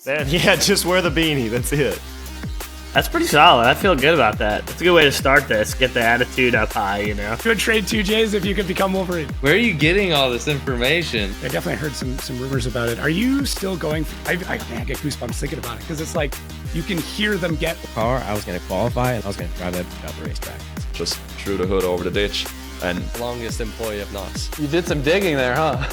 Man, yeah, just wear the beanie. That's it. That's pretty solid. I feel good about that. That's a good way to start this. Get the attitude up high, you know. Good trade 2 J's if you could become Wolverine. Where are you getting all this information? I definitely heard some rumors about it. Are you still going? I get goosebumps thinking about it because it's like you can hear them get. The car, I was going to qualify and I was going to drive that out the racetrack. Just threw the hood over the ditch and Longest employee of knots. You did some digging there, huh?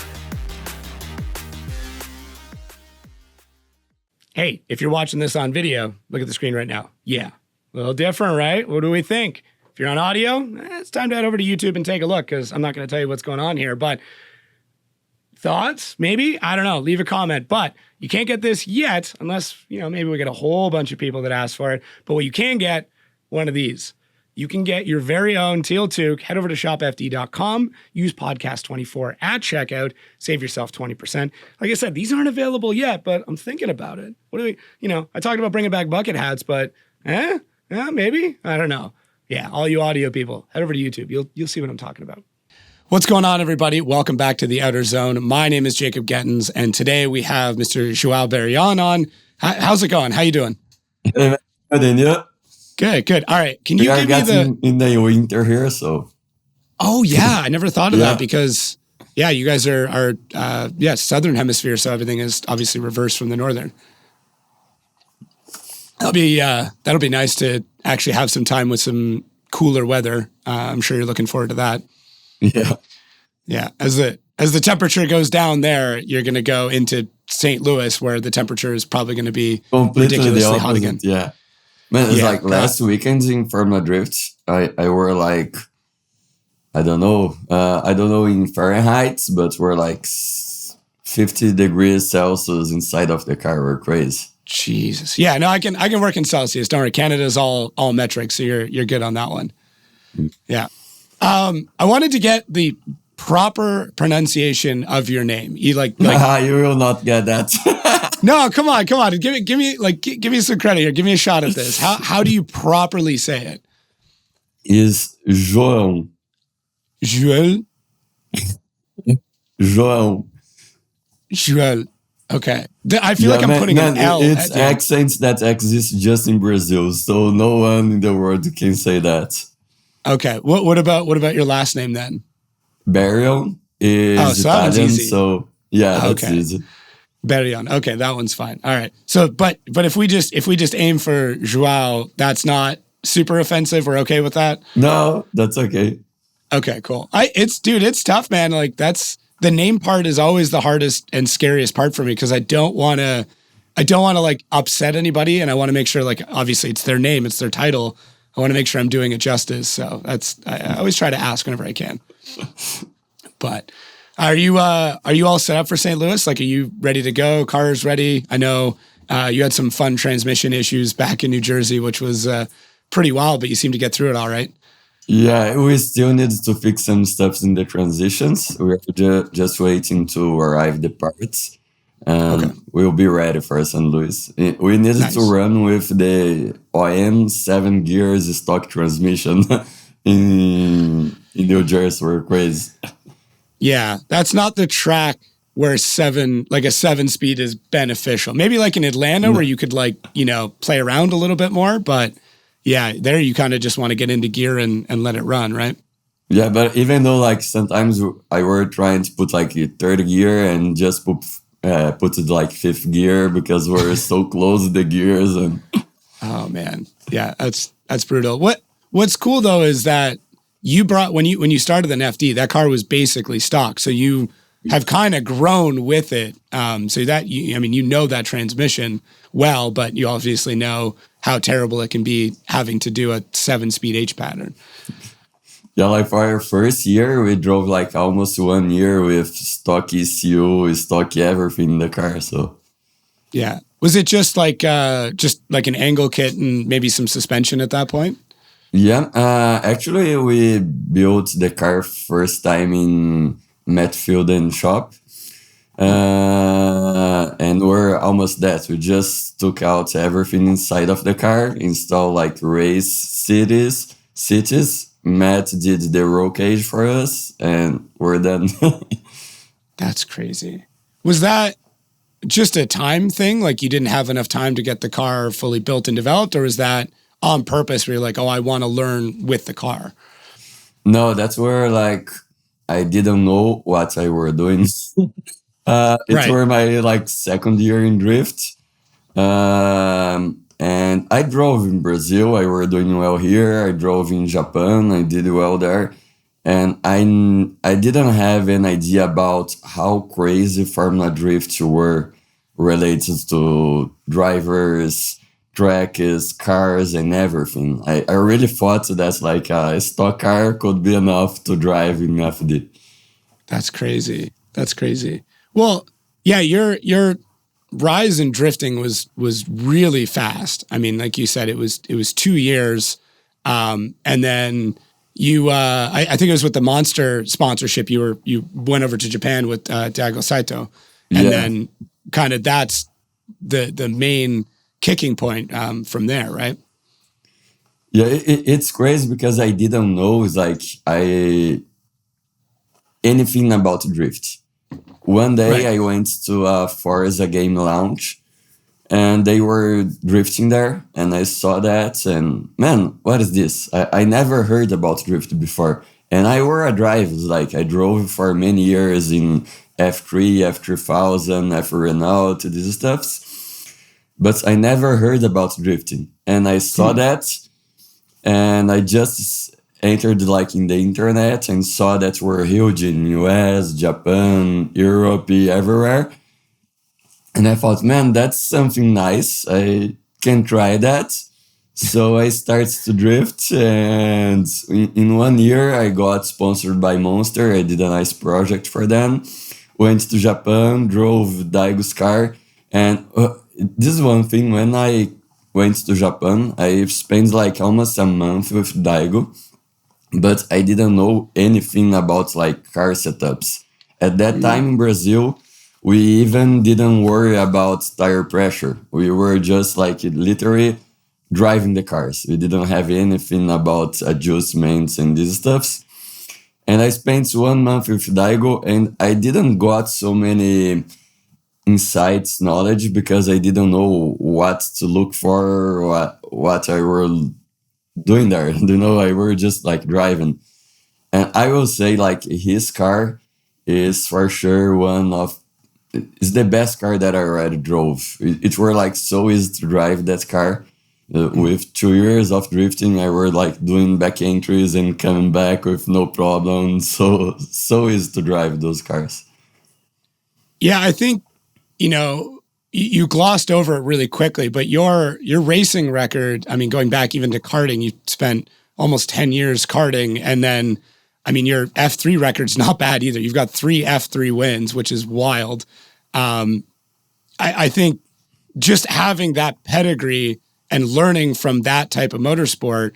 Hey, if you're watching this on video, look at the screen right now. Yeah, a little different, right? What do we think? If you're on audio, it's time to head over to YouTube and take a look because I'm not going to tell you what's going on here. But thoughts? Maybe? I don't know. Leave a comment. But you can't get this yet unless, maybe we get a whole bunch of people that ask for it. But what you can get, one of these. You can get your very own teal toque. Head over to shopfd.com. Use podcast24 at checkout. Save yourself 20%. Like I said, these aren't available yet, but I'm thinking about it. What do we, I talked about bringing back bucket hats, but maybe? I don't know. Yeah, all you audio people, head over to YouTube. You'll see what I'm talking about. What's going on, everybody? Welcome back to the Outerzone. My name is Jacob Gettins, and today we have Mr. João Barion on. How's it going? How you doing? Good. All right. Can you give me in the winter here, so. Oh yeah, I never thought of that because you guys are southern hemisphere, so everything is obviously reversed from the northern. That'll be nice to actually have some time with some cooler weather. I'm sure you're looking forward to that. Yeah. As the temperature goes down there, you're going to go into St. Louis, where the temperature is probably going to be completely ridiculously hot again. Yeah. Man, it's like last weekend in Formula Drift, I were like, I don't know in Fahrenheit, but we're like 50 degrees Celsius inside of the car. We're crazy. Jesus. Yeah, no, I can work in Celsius. Don't worry. Canada's all metric, so you're good on that one. Yeah. I wanted to get the proper pronunciation of your name. You you will not get that. No, come on. Give me some credit here. Give me a shot at this. How do you properly say it? Is João. João? João. Okay. I feel like I'm putting an L. It's accents that exist just in Brazil, so no one in the world can say that. Okay. What about your last name then? Barion is Italian, so that's easy. Barion. Okay, that one's fine. All right. So, but if we just aim for Joao, that's not super offensive. We're okay with that? No, that's okay. Okay, cool. It's tough, man. Like that's the name part is always the hardest and scariest part for me because I don't want to like upset anybody, and I want to make sure like obviously it's their name, it's their title. I want to make sure I'm doing it justice. So I always try to ask whenever I can. But are you all set up for St. Louis? Like, are you ready to go? Car's ready? I know you had some fun transmission issues back in New Jersey, which was pretty wild, but you seem to get through it all right. Yeah, we still need to fix some stuff in the transitions. We're just waiting to arrive the parts. We'll be ready for St. Louis. We needed to run with the OM 7 gears stock transmission in New Jersey. We're crazy. Yeah, that's not the track where a 7-speed is beneficial. Maybe like in Atlanta where you could play around a little bit more. But yeah, there you kind of just want to get into gear and let it run, right? Yeah, but even though like sometimes I were trying to put like a third gear and just put it like fifth gear because we're so close to the gears. And oh man, yeah, that's brutal. What's cool though is that you brought when you started the FD, that car was basically stock, so you have kind of grown with it. So that you know that transmission well, but you obviously know how terrible it can be having to do a 7-speed H pattern. Yeah, like for our first year, we drove like almost 1 year with stock ECU, stock everything in the car. So yeah, was it just like an angle kit and maybe some suspension at that point? Yeah, actually, we built the car first time in Metfield shop, and we're almost that. We just took out everything inside of the car, installed like race cities. Matt did the roll cage for us, and we're done. That's crazy. Was that just a time thing? Like you didn't have enough time to get the car fully built and developed, or is that on purpose where you're like, oh, I want to learn with the car? No, that's where like I didn't know what I were doing. It's were my like second year in drift. And I drove in Brazil. I were doing well here. I drove in Japan. I did well there. And I didn't have an idea about how crazy Formula Drift were related to drivers, tracks, cars, and everything. I really thought that like a stock car could be enough to drive in FD. That's crazy. That's crazy. Well, yeah, your rise in drifting was really fast. I mean, like you said, it was 2 years, and then you I think it was with the Monster sponsorship. You went over to Japan with Daigo Saito, and then kind of that's the main kicking point from there, right? Yeah, it's crazy because I didn't know anything about drift. One day I went to a Forza game launch and they were drifting there and I saw that and man, what is this? I never heard about drift before. And I were a driver, like I drove for many years in F3, F3000, F Renault, these stuffs. But I never heard about drifting. And I saw that and I just entered like in the internet and saw that we're huge in US, Japan, Europe, everywhere. And I thought, man, that's something nice. I can try that. So I started to drift and in 1 year I got sponsored by Monster. I did a nice project for them. Went to Japan, drove Daigo's car. And this is one thing, when I went to Japan, I spent like almost a month with Daigo. But I didn't know anything about like car setups. At that time in Brazil, we even didn't worry about tire pressure. We were just like literally driving the cars. We didn't have anything about adjustments and these stuffs. And I spent 1 month with Daigo and I didn't got so many insights, knowledge, because I didn't know what to look for, what I were doing there. You know, I were just like driving. And I will say like his car is for sure it's the best car that I already drove. It were like so easy to drive that car. With 2 years of drifting, I were like doing back entries and coming back with no problem. So easy to drive those cars. Yeah, I think, you know, you glossed over it really quickly, but your racing record, I mean, going back even to karting, you spent almost 10 years karting. And then, I mean, your F3 record's not bad either. You've got 3 F3 wins, which is wild. I think just having that pedigree and learning from that type of motorsport,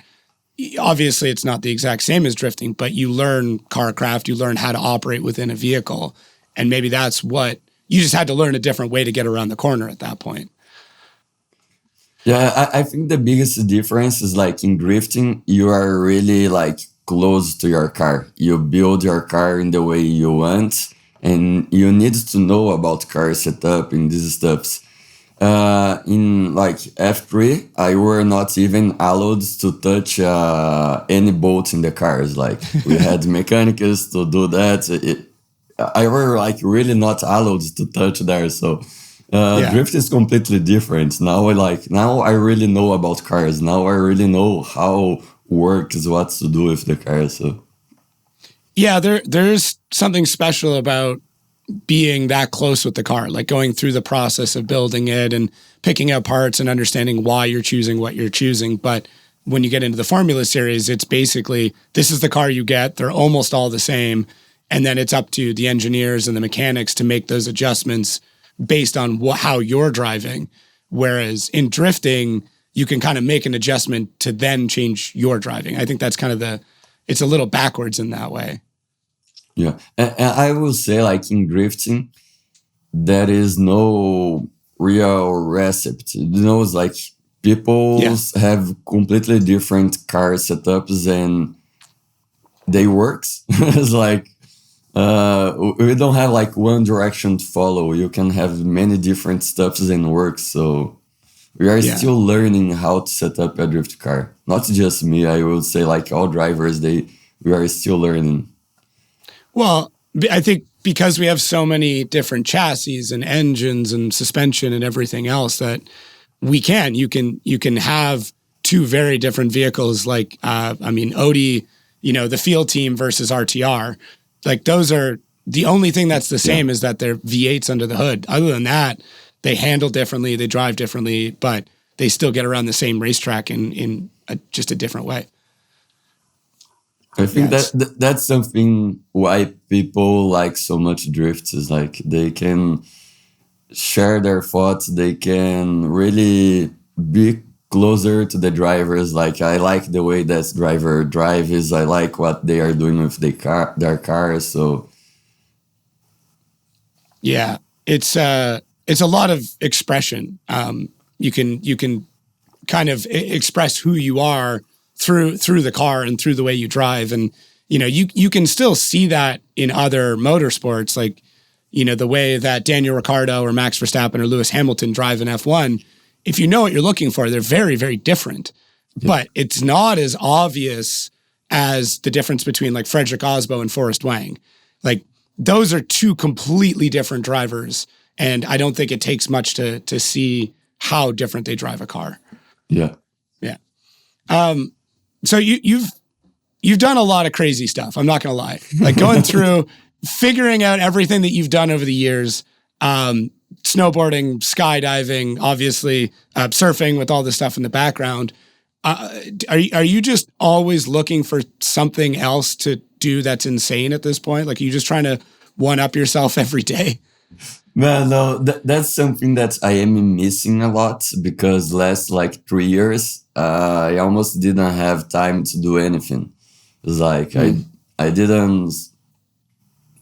obviously it's not the exact same as drifting, but you learn car craft, you learn how to operate within a vehicle. And maybe that's what you just had to learn, a different way to get around the corner at that point. Yeah, I think the biggest difference is like in drifting, you are really like close to your car. You build your car in the way you want, and you need to know about car setup and these stuffs. In like F3, I were not even allowed to touch any bolts in the cars. Like we had mechanics to do that. I were like really not allowed to touch there. So drift is completely different. Now I really know about cars. Now I really know how works, what to do with the car. So yeah, there's something special about being that close with the car, like going through the process of building it and picking out parts and understanding why you're choosing what you're choosing. But when you get into the Formula Series, it's basically, this is the car you get. They're almost all the same. And then it's up to the engineers and the mechanics to make those adjustments based on how you're driving. Whereas in drifting, you can kind of make an adjustment to then change your driving. I think that's kind of it's a little backwards in that way. Yeah. And I will say like in drifting, there is no real recipe. You know, it's like people have completely different car setups and they works. It's like, we don't have like one direction to follow. You can have many different stuffs and works. So we are still learning how to set up a drift car. Not just me. I would say like all drivers, we are still learning. Well, I think because we have so many different chassis and engines and suspension and everything else that you can have two very different vehicles. Like, Audi, the field team versus RTR. Like those are the only thing that's the same is that they're V8s under the hood. Other than that, they handle differently, they drive differently, but they still get around the same racetrack in just a different way. I think that's something why people like so much drifts is like they can share their thoughts. They can really be closer to the drivers. Like I like the way that driver drives. I like what they are doing with their car. So yeah, it's a lot of expression. You can kind of express who you are through the car and through the way you drive. And, you can still see that in other motorsports, like, the way that Daniel Ricciardo or Max Verstappen or Lewis Hamilton drive in F1. If you know what you're looking for, they're very, very different. Yeah. But it's not as obvious as the difference between like Frederick Osbo and Forrest Wang. Like those are two completely different drivers. And I don't think it takes much to see how different they drive a car. Yeah. Yeah. So you've done a lot of crazy stuff. I'm not going to lie. Like going through figuring out everything that you've done over the years, snowboarding, skydiving, obviously surfing with all this stuff in the background. Are you just always looking for something else to do that's insane at this point? Like, are you just trying to one up yourself every day? Man, no, that's something that I am missing a lot because last like 3 years, I almost didn't have time to do anything. It's like I didn't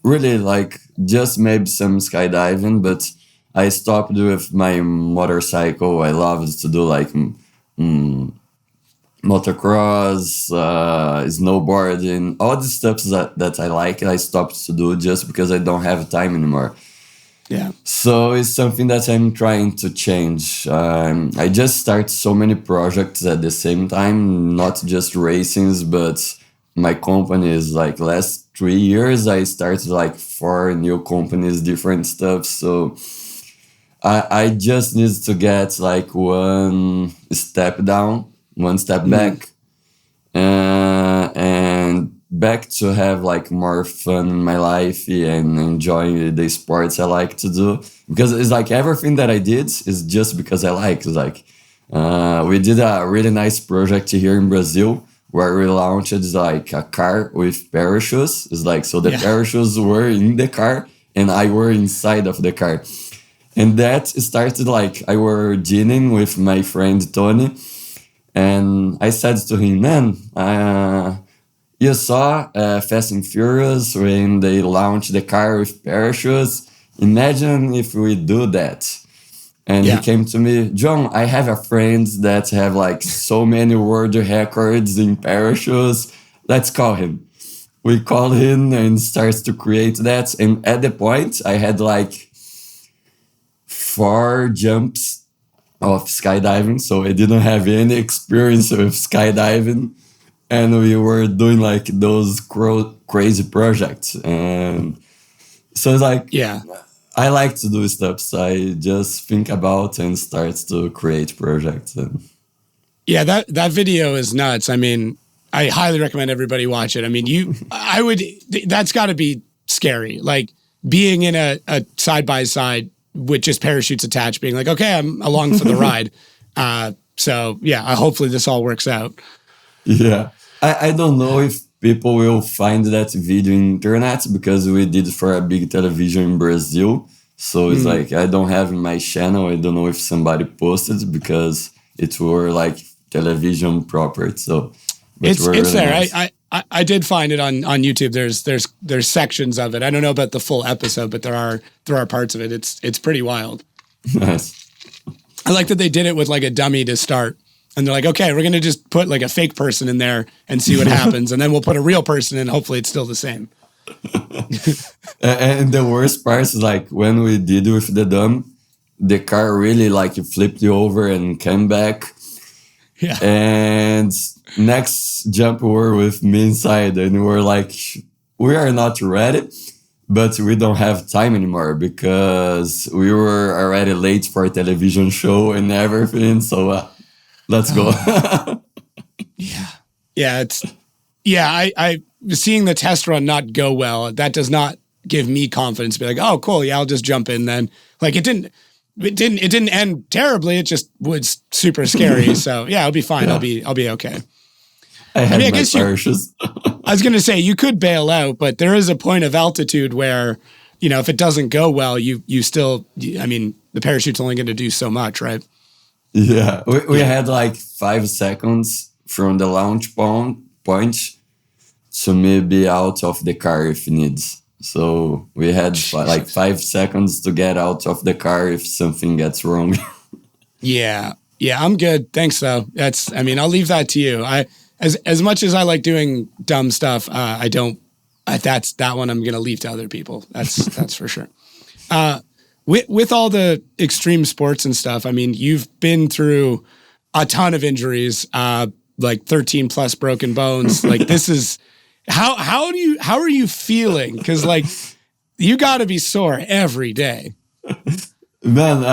really like just maybe some skydiving, but I stopped with my motorcycle. I loved to do like motocross, snowboarding, all the stuff that I like. I stopped to do just because I don't have time anymore. Yeah. So it's something that I'm trying to change. I just start so many projects at the same time, not just racings, but my company is like last 3 years, I started like 4 new companies, different stuff. So I just need to get like one step down, one step back, and back to have like more fun in my life and enjoying the sports I like to do, because it's like everything that I did is just because I like. It's like we did a really nice project here in Brazil where we launched like a car with parachutes. It's like, so the parachutes were in the car and I were inside of the car. And that started like I were dining with my friend Tony, and I said to him, man, you saw Fast and Furious when they launched the car with parachutes. Imagine if we do that. And he came to me, João, I have a friend that have like so many world records in parachutes. Let's call him. We called him and starts to create that. And at the point, I had like 4 jumps of skydiving. So I didn't have any experience with skydiving. And we were doing like those crazy projects. And so it's like, I like to do stuff. So I just think about and start to create projects. And that video is nuts. I mean, I highly recommend everybody watch it. I mean, that's got to be scary. Like being in a side-by-side with just parachutes attached, being like, okay, I'm along for the ride. So yeah, hopefully this all works out. Yeah. I don't know if people will find that video on internet because we did for a big television in Brazil. So it's like, I don't have in my channel. I don't know if somebody posted because it were like television property. So it's really there. Nice. I did find it on YouTube. There's sections of it. I don't know about the full episode, but there are parts of it. It's pretty wild. Nice. I like that they did it with like a dummy to start. And they're like, okay, we're going to just put like a fake person in there and see what happens. And then we'll put a real person in. Hopefully it's still the same. And the worst part is like when we did with the dump, the car really like flipped you over and came back. Yeah. And next jump we were with me inside and we were like, we are not ready, but we don't have time anymore because we were already late for a television show and everything. So let's go. Yeah. I seeing the test run not go well, that does not give me confidence to be like, oh, cool. Yeah, I'll just jump in then. Like it didn't end terribly. It just was super scary. So yeah, I'll be fine. Yeah. I'll be okay. I guess I was going to say you could bail out, but there is a point of altitude where, you know, if it doesn't go well, you still, I mean, the parachute's only going to do so much, right? Yeah. We had like 5 seconds from the launch point to maybe out of the car if needs. So we had like 5 seconds to get out of the car if something gets wrong. Yeah, I'm good. Thanks, though. I'll leave that to you. As much as I like doing dumb stuff, I don't. That one I'm gonna leave to other people. That's for sure. With all the extreme sports and stuff, I mean, you've been through a ton of injuries, like 13 plus broken bones. Like this is how are you feeling? Because like you got to be sore every day. Man,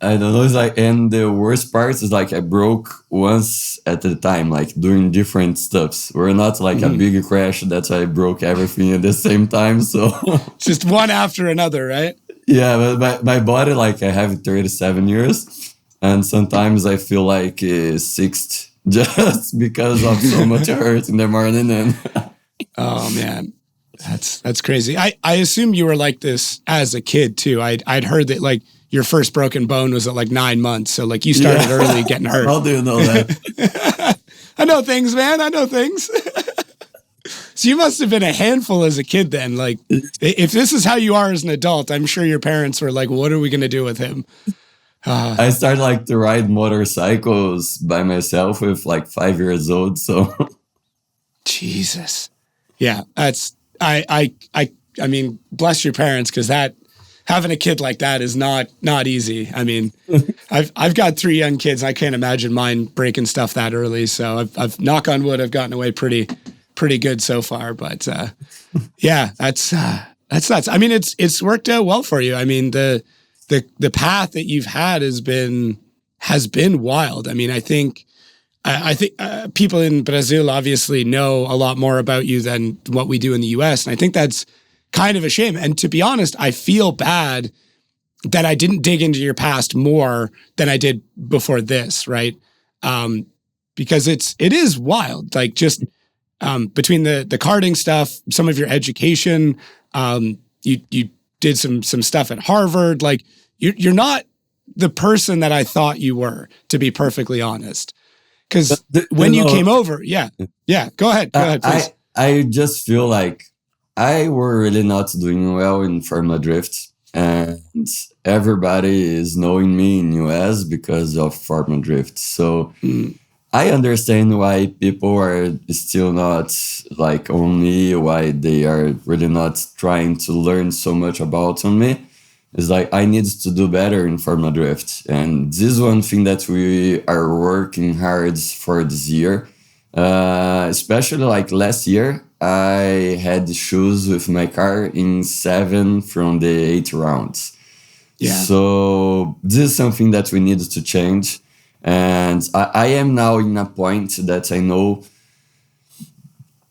I don't know. It's like, and the worst part is like I broke once at a time, like doing different stuffs. We're not like a big crash that I broke everything at the same time. So just one after another, right? Yeah, but my body, like I have 37 years, and sometimes I feel like 60 just because of so much hurt in the morning. And oh man, that's crazy. I assume you were like this as a kid too. I'd heard that like your first broken bone was at like 9 months. So like you started early getting hurt. How do you know that? I know things, man. I know things. So you must have been a handful as a kid then. Like if this is how you are as an adult, I'm sure your parents were like, what are we going to do with him? I started like to ride motorcycles by myself with like 5 years old. So Jesus. Yeah. I mean, bless your parents. Cause having a kid like that is not easy. I mean, I've got 3 young kids. I can't imagine mine breaking stuff that early. So I've knock on wood, I've gotten away pretty good so far. But yeah, that's nuts. I mean, it's worked out well for you. I mean, the path that you've had has been wild. I mean, I think people in Brazil obviously know a lot more about you than what we do in the US. And I think that's kind of a shame. And to be honest, I feel bad that I didn't dig into your past more than I did before this, right? Because it is wild. Like just between the karting stuff, some of your education, you did some stuff at Harvard. Like you're not the person that I thought you were, to be perfectly honest. Because when you came over, yeah, go ahead, please. I just feel like I were really not doing well in Formula Drift, and everybody is knowing me in US because of Formula Drift. So I understand why people are still not like on me, why they are really not trying to learn so much about on me. It's like I need to do better in Formula Drift. And this is one thing that we are working hard for this year. Especially like last year, I had issues with my car in 7 from the 8 rounds. Yeah. So this is something that we need to change. And I am now in a point that I know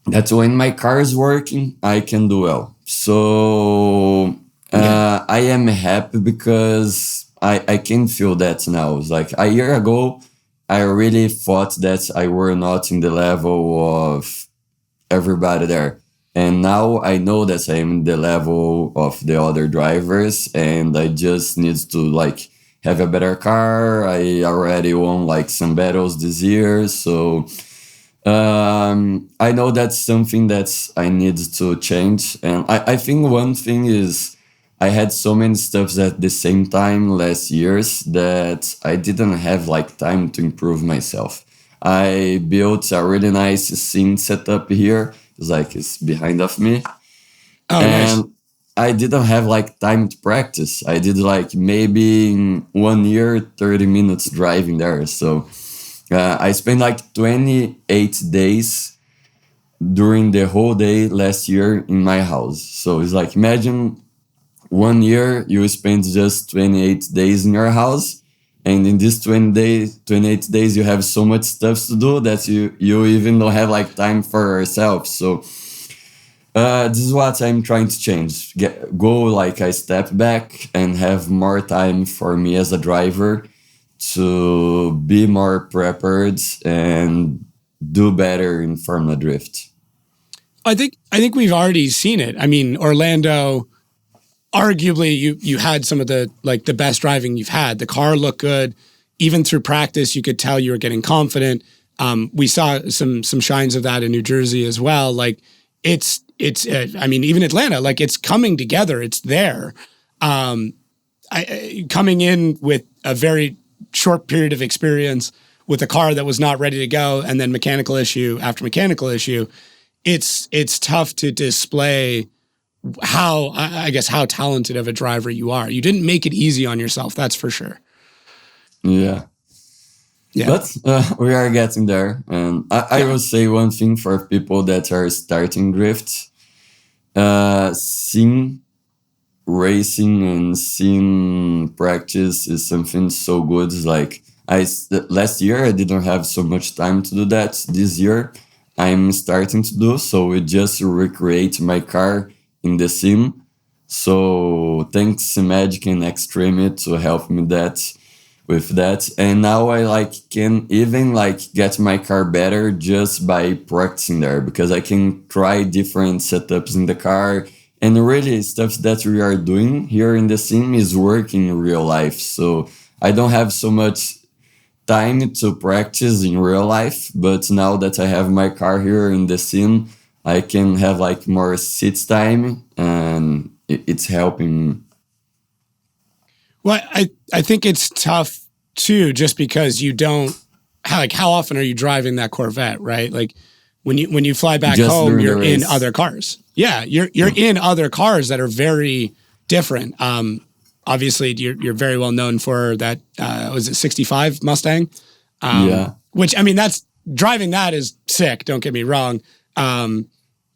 that when my car is working, I can do well. So I am happy because I can feel that now. It's like a year ago, I really thought that I were not in the level of everybody there. And now I know that I am in the level of the other drivers, and I just need to like have a better car. I already won like some battles this year. So I know that's something that I need to change. And I think one thing is I had so many stuffs at the same time last years that I didn't have like time to improve myself. I built a really nice scene setup here It's like it's behind of me. Oh, And nice. I didn't have like time to practice. I did like maybe in 1 year, 30 minutes driving there. So I spent like 28 days during the whole day last year in my house. So it's like, imagine 1 year you spend just 28 days in your house. And in these 28 days, you have so much stuff to do that you even don't have like time for yourself. So this is what I'm trying to change. Go like a step back and have more time for me as a driver to be more prepared and do better in Formula Drift. I think we've already seen it. I mean, Orlando, arguably you had some of the best driving you've had. The car looked good. Even through practice, you could tell you were getting confident. We saw some shines of that in New Jersey as well. Like it's I mean, even Atlanta, like it's coming together. It's there. Coming in with a very short period of experience with a car that was not ready to go, and then mechanical issue after mechanical issue, it's tough to display how talented of a driver you are. You didn't make it easy on yourself, that's for sure. Yeah. But we are getting there. And I will say one thing for people that are starting drift. Seeing racing and seeing practice is something so good. It's like last year I didn't have so much time to do that. This year I'm starting to do. So we just recreate my car in the sim. So thanks Magic and Extreme to help me with that. And now I can even get my car better just by practicing there, because I can try different setups in the car, and really stuff that we are doing here in the sim is working in real life. So I don't have so much time to practice in real life, but now that I have my car here in the sim, I can have more seat time, and it's helping. Well, I think it's tough too, just because you don't, how often are you driving that Corvette, right? Like when you fly back Just home, during the you're in race. other cars. Yeah, you're in other cars that are very different. Obviously, you're very well known for that. Was it 65 Mustang? Yeah. Which, I mean, driving that is sick. Don't get me wrong.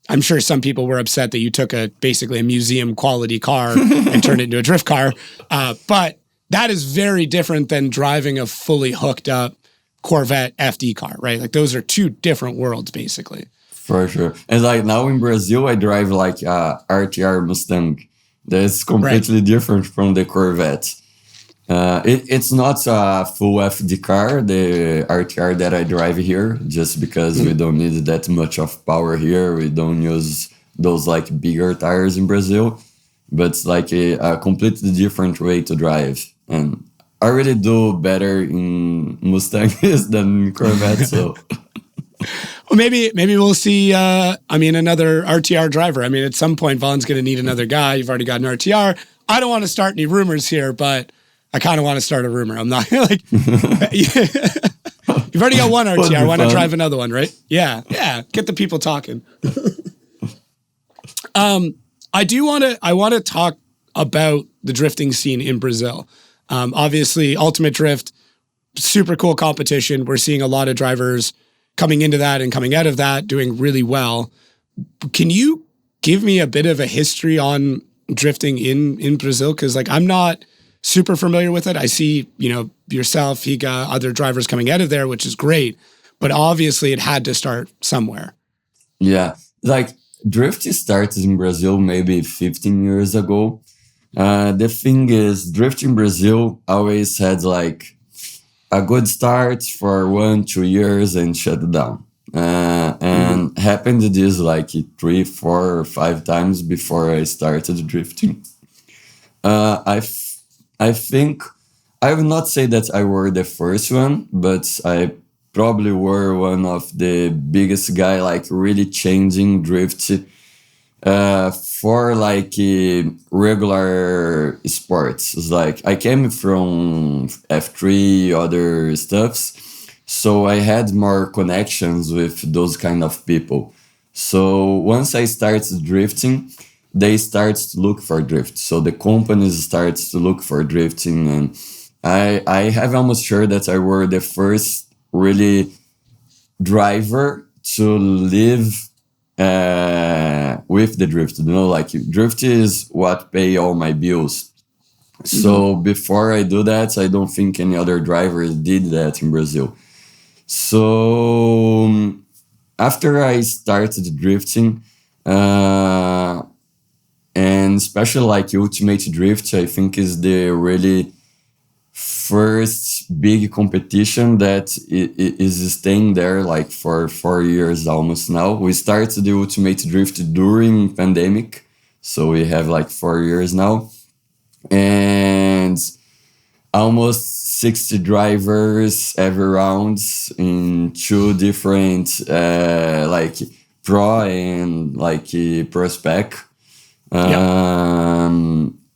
I'm sure some people were upset that you took basically a museum quality car and turned it into a drift car. But that is very different than driving a fully hooked up Corvette FD car, right? Like those are two different worlds, basically. For sure. And now in Brazil, I drive RTR Mustang. That's completely different from the Corvette. It's not a full FD car, the RTR that I drive here, just because we don't need that much of power here. We don't use those bigger tires in Brazil, but it's a completely different way to drive. And I really do better in Mustangs than in Corvette, so... Well, maybe we'll see, another RTR driver. I mean, at some point, Vaughn's going to need another guy. You've already got an RTR. I don't want to start any rumors here, but I kind of want to start a rumor. I'm not you've already got one RTR. Why not drive another one, right? Yeah. Get the people talking. I want to talk about the drifting scene in Brazil. Obviously, Ultimate Drift, super cool competition. We're seeing a lot of drivers coming into that and coming out of that doing really well. Can you give me a bit of a history on drifting in Brazil? Because I'm not super familiar with it. I see, yourself, Higa, other drivers coming out of there, which is great. But obviously it had to start somewhere. Yeah. Drifting started in Brazil maybe 15 years ago. The thing is, drifting in Brazil always had a good start for 1-2 years and shut down. And happened this 3, 4, or 5 times before I started drifting. I think I would not say that I were the first one, but I probably were one of the biggest guy really changing drift for regular sports. It's I came from F3, other stuffs, so I had more connections with those kind of people. So once I started drifting, they start to look for drift. So the companies start to look for drifting, and I have almost sure that I were the first really driver to live with the drift. You know, like drift is what pay all my bills. So before I do that, I don't think any other drivers did that in Brazil. So after I started drifting, and especially like Ultimate Drift, I think is the really first big competition that is staying there like for 4 years almost now. We started the Ultimate Drift during pandemic, so we have like 4 years now, and almost 60 drivers every round in 2 different like pro and like pro spec.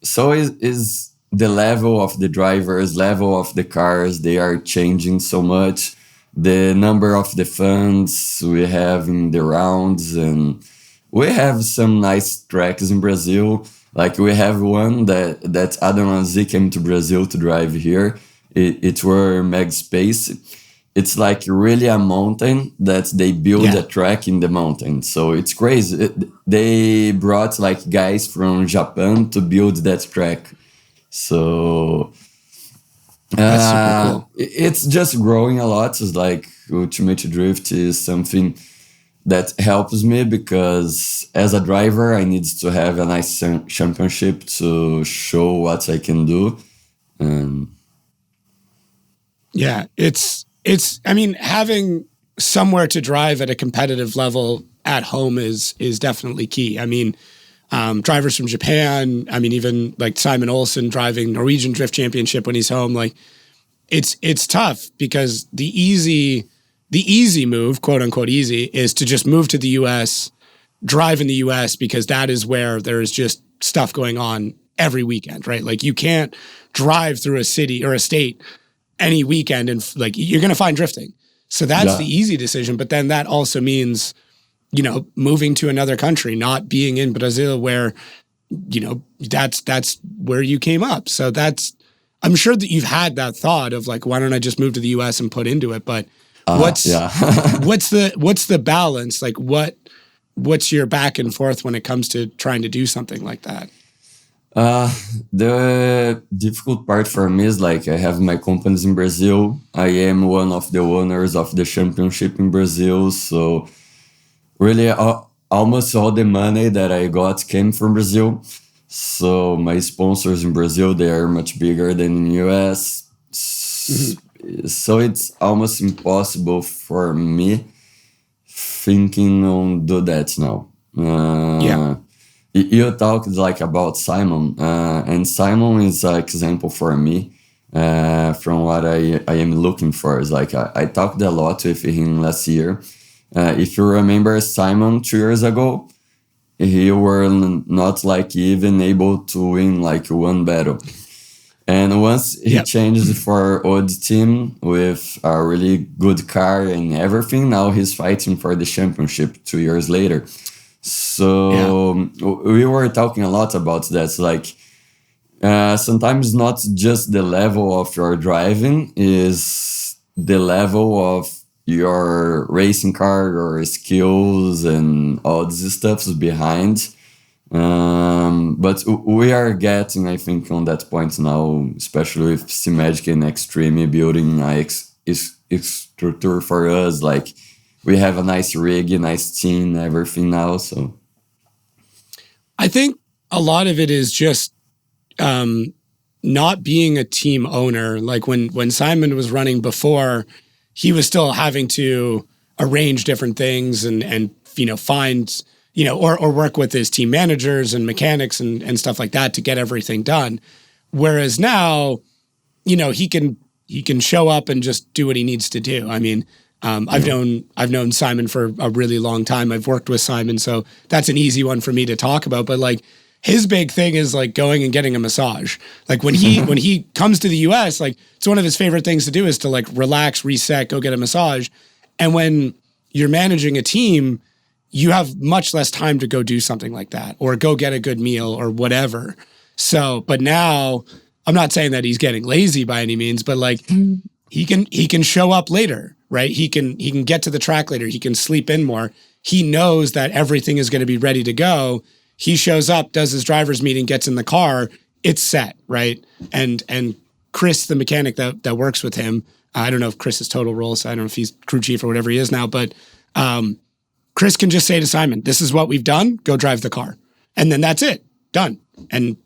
So is the level of the drivers, level of the cars, they are changing so much. The number of the funds we have in the rounds, and we have some nice tracks in Brazil. Like we have one that Adam and Z came to Brazil to drive here. It were Meg Space. It's like really a mountain that they build a track in the mountain. So it's crazy. They brought like guys from Japan to build that track. So That's super cool. it's just growing a lot. It's like Ultimate Drift is something that helps me because as a driver, I need to have a nice championship to show what I can do. Yeah, it's I mean, having somewhere to drive at a competitive level at home is definitely key. I mean, drivers from Japan, I mean, even like Simon Olsen driving Norwegian Drift Championship when he's home, like it's tough because the easy move, quote unquote easy, is to just move to the US, drive in the US, because that is where there's just stuff going on every weekend, right? Like you can't drive through a city or a state any weekend and like you're going to find drifting. So that's the easy decision. But then that also means, you know, moving to another country, not being in Brazil where, you know, that's where you came up. So I'm sure that you've had that thought of like, why don't I just move to the US and put into it? But what's the balance? Like what's your back and forth when it comes to trying to do something like that? The difficult part for me is like I have my companies in Brazil. I am one of the owners of the championship in Brazil. So really almost all the money that I got came from Brazil. So my sponsors in Brazil, they are much bigger than in US. So it's almost impossible for me thinking on do that now. You talked like about Simon, and Simon is an example for me from what I am looking for. It's like I talked a lot with him last year. If you remember Simon 2 years ago, he were not like even able to win like one battle. And once he changed for old team with a really good car and everything, now he's fighting for the championship 2 years later. So we were talking a lot about that. Like sometimes not just the level of your driving, is the level of your racing car, your skills, and all this stuff is behind. But we are getting, I think, on that point now, especially with C-Magic and Extreme building a structure for us. Like we have a nice rig, a nice team, everything now. So I think a lot of it is just not being a team owner. Like when Simon was running before, he was still having to arrange different things and you know, find, you know, or work with his team managers and mechanics and stuff like that to get everything done. Whereas now, you know, he can show up and just do what he needs to do. I mean, I've known Simon for a really long time. I've worked with Simon, so that's an easy one for me to talk about. But like his big thing is like going and getting a massage. Like when he comes to the US, like it's one of his favorite things to do is to like relax, reset, go get a massage. And when you're managing a team, you have much less time to go do something like that or go get a good meal or whatever. So, but now I'm not saying that he's getting lazy by any means, but like he can show up later, right? He can get to the track later. He can sleep in more. He knows that everything is going to be ready to go. He shows up, does his driver's meeting, gets in the car, it's set, right? And Chris, the mechanic that works with him, I don't know if Chris's total role, so I don't know if he's crew chief or whatever he is now, but Chris can just say to Simon, this is what we've done, go drive the car. And then that's it, done. And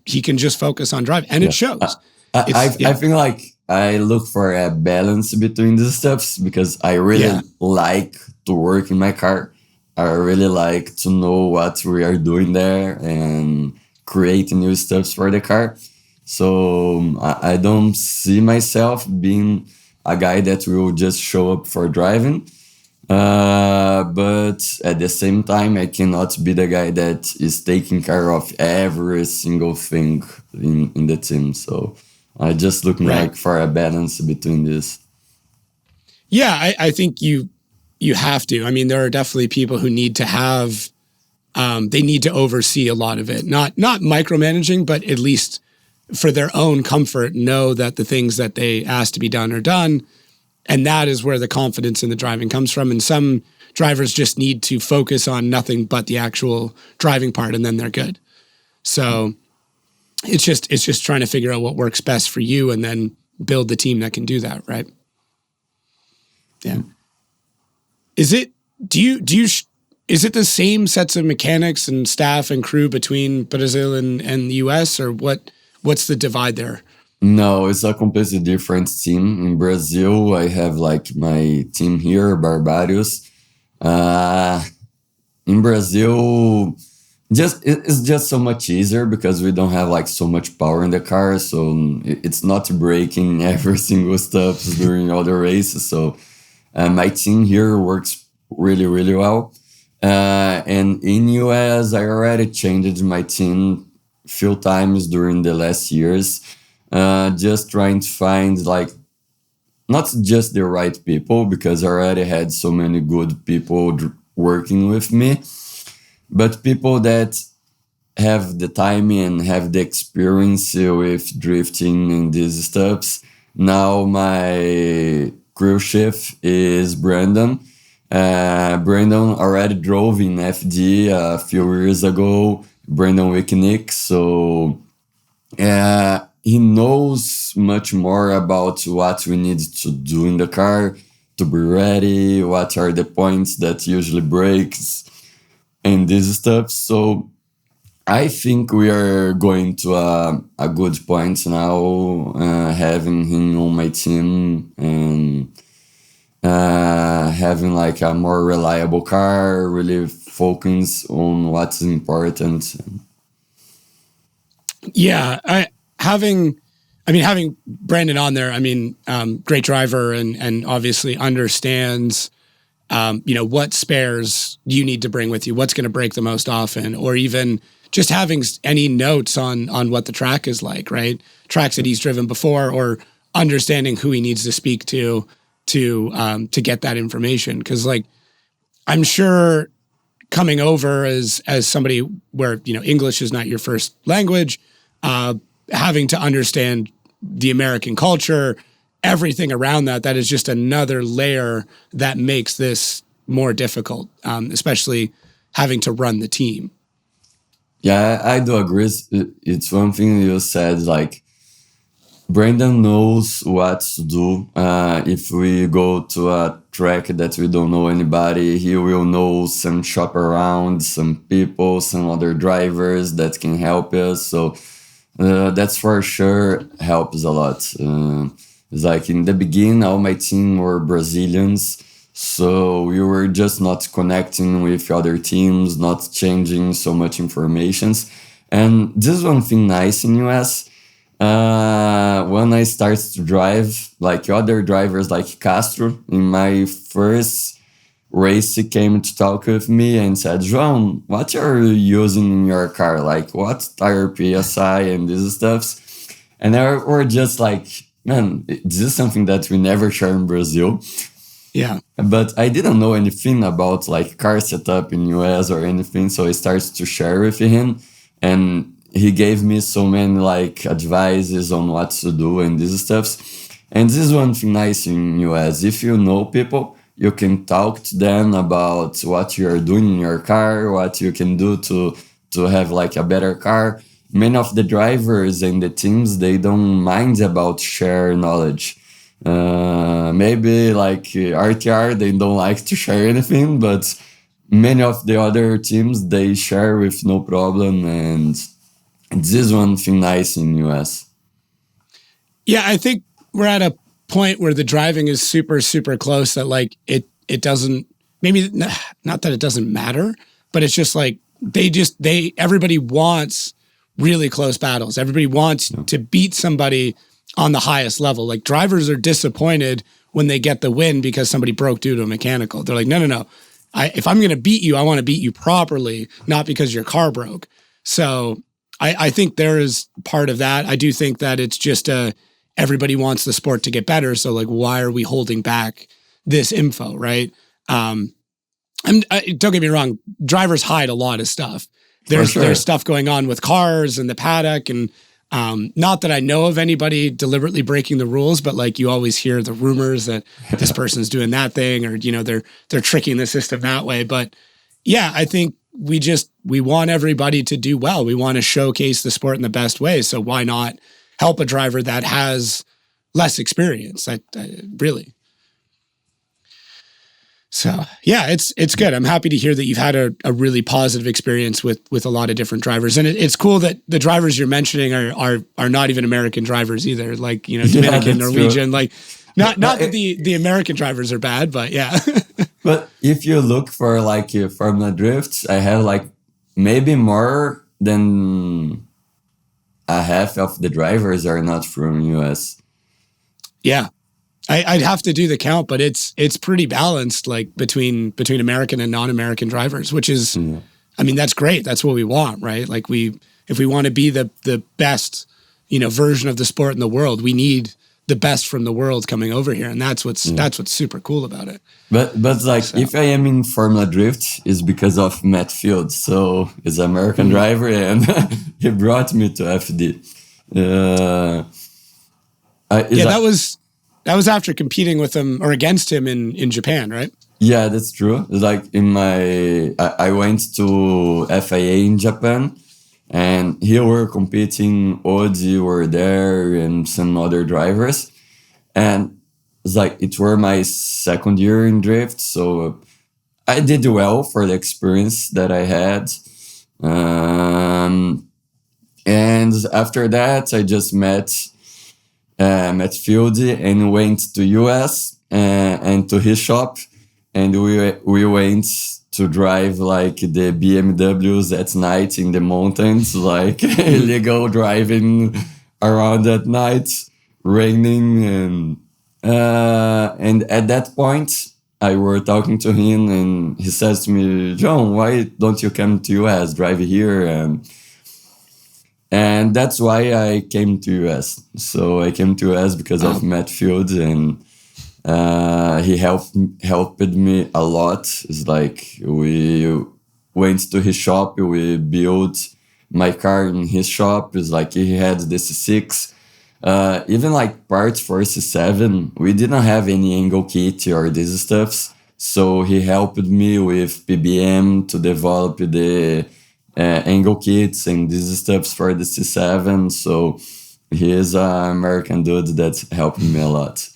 he can just focus on drive, and it shows. I think like I look for a balance between these steps because I really like to work in my car. I really like to know what we are doing there and creating new steps for the car. So I don't see myself being a guy that will just show up for driving. But at the same time, I cannot be the guy that is taking care of every single thing in the team. So I just looking like for a balance between this. Yeah, I think you have to. I mean, there are definitely people who need to have, they need to oversee a lot of it. Not micromanaging, but at least for their own comfort, know that the things that they ask to be done are done. And that is where the confidence in the driving comes from. And some drivers just need to focus on nothing but the actual driving part, and then they're good. So it's just trying to figure out what works best for you and then build the team that can do that, right? Yeah. Is it the same sets of mechanics and staff and crew between Brazil and the US, or what's the divide there? No, it's a completely different team. In Brazil, I have like my team here, Barbarios. In Brazil, it's just so much easier because we don't have like so much power in the car, so it's not breaking every single stuff during all the races. So my team here works really, really well. And in US, I already changed my team a few times during the last years. Just trying to find like not just the right people, because I already had so many good people working with me, but people that have the time and have the experience with drifting and these stuffs. Now my crew chief is Brandon. Brandon already drove in FD a few years ago, Brandon Wicknick, so he knows much more about what we need to do in the car to be ready, what are the points that usually breaks, and this stuff. So I think we are going to a good point now, having him on my team and having like a more reliable car, really focus on what's important. Yeah, having Brandon on there, great driver and obviously understands, what spares you need to bring with you, what's going to break the most often, or even just having any notes on what the track is like, right? Tracks that he's driven before, or understanding who he needs to speak to get that information. Because like, I'm sure coming over as somebody where, English is not your first language, having to understand the American culture, everything around that is just another layer that makes this more difficult, especially having to run the team. Yeah, I do agree. It's one thing you said, like, Brandon knows what to do. If we go to a track that we don't know anybody, he will know some shop around, some people, some other drivers that can help us. So that's for sure helps a lot. It's like in the beginning, all my team were Brazilians. So we were just not connecting with other teams, not changing so much information. And this is one thing nice in US. When I started to drive, like other drivers like Castro, in my first race, he came to talk with me and said, João, what are you using in your car? Like, what tire PSI and these stuffs? And we're just like, man, this is something that we never share in Brazil. Yeah. But I didn't know anything about like car setup in US or anything, so I started to share with him, and he gave me so many like advices on what to do and these stuffs. And this is one thing nice in US. If you know people, you can talk to them about what you're doing in your car, what you can do to have like a better car. Many of the drivers and the teams, they don't mind about share knowledge. Maybe like RTR, they don't like to share anything, but many of the other teams, they share with no problem. And this is one thing nice in US. Yeah, I think we're at a point where the driving is super, super close that like it doesn't, maybe not that it doesn't matter, but it's just like everybody wants really close battles. Everybody wants to beat somebody on the highest level. Like drivers are disappointed when they get the win because somebody broke due to a mechanical. They're like, no. If I'm going to beat you, I want to beat you properly, not because your car broke. So I think there is part of that. I do think that it's just everybody wants the sport to get better. So like, why are we holding back this info, right? Don't get me wrong. Drivers hide a lot of stuff. There's stuff going on with cars and the paddock, and not that I know of anybody deliberately breaking the rules, but like you always hear the rumors that this person's doing that thing, or they're tricking the system that way. But yeah, I think we want everybody to do well. We want to showcase the sport in the best way. So why not help a driver that has less experience? Really. So yeah, it's good. I'm happy to hear that you've had a really positive experience with a lot of different drivers, and it's cool that the drivers you're mentioning are not even American drivers either. Like Dominican, Norwegian. True. Like not that the American drivers are bad, but yeah. But if you look for like Formula Drifts, I have like maybe more than a half of the drivers are not from US. Yeah. I'd have to do the count, but it's pretty balanced, like between American and non-American drivers, which is, I mean, that's great. That's what we want, right? Like if we want to be the best, version of the sport in the world, we need the best from the world coming over here, and that's what's super cool about it. But if I am in Formula Drift, it's because of Matt Field. So he's an American driver, and he brought me to FD. That was after competing with him or against him in Japan, right? Yeah, that's true. Like I went to FIA in Japan, and here we're competing. Odi were there and some other drivers, and it's like it were my second year in drift, so I did well for the experience that I had. And after that, I just met Fieldy and went to US and to his shop, and we went to drive like the BMWs at night in the mountains, like illegal driving around at night, raining, and at that point I were talking to him, and he says to me, "João, why don't you come to US, drive here?" And that's why I came to US. So I came to US because of Matt Field, and he helped me a lot. It's like we went to his shop, we built my car in his shop. It's like he had the C6, even like parts for C7. We didn't have any angle kit or these stuffs. So he helped me with PBM to develop the angle kits and these stuffs for the C7. So he is an American dude that's helping me a lot.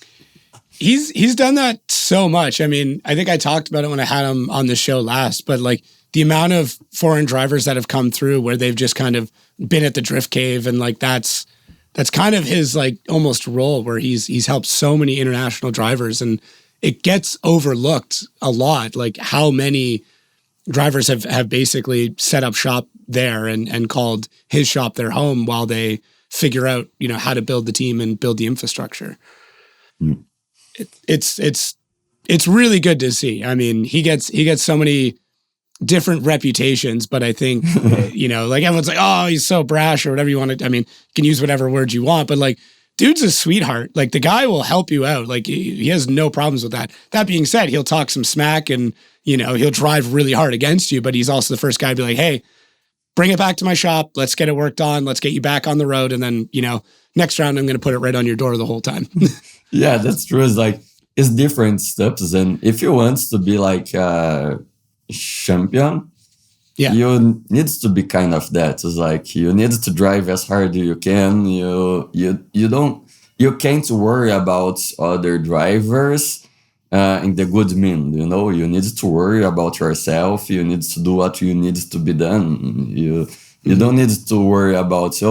He's done that so much. I mean, I think I talked about it when I had him on the show last, but like the amount of foreign drivers that have come through where they've just kind of been at the drift cave, and like that's kind of his like almost role, where he's helped so many international drivers, and it gets overlooked a lot, like how many drivers have basically set up shop there and called his shop their home while they figure out, how to build the team and build the infrastructure. Mm. It's really good to see. I mean, he gets so many different reputations, but I think, like everyone's like, oh, he's so brash or whatever you want to, I mean, you can use whatever words you want, but like dude's a sweetheart. Like the guy will help you out. Like he has no problems with that. That being said, he'll talk some smack and, he'll drive really hard against you, but he's also the first guy to be like, hey, bring it back to my shop. Let's get it worked on. Let's get you back on the road. And then, next round, I'm going to put it right on your door the whole time. Yeah, that's true. It's like, it's different steps. And if you want to be like a champion, you needs to be kind of that. It's like you need to drive as hard as you can. You can't worry about other drivers in the good mean. You need to worry about yourself. You need to do what you need to be done. You don't need to worry about,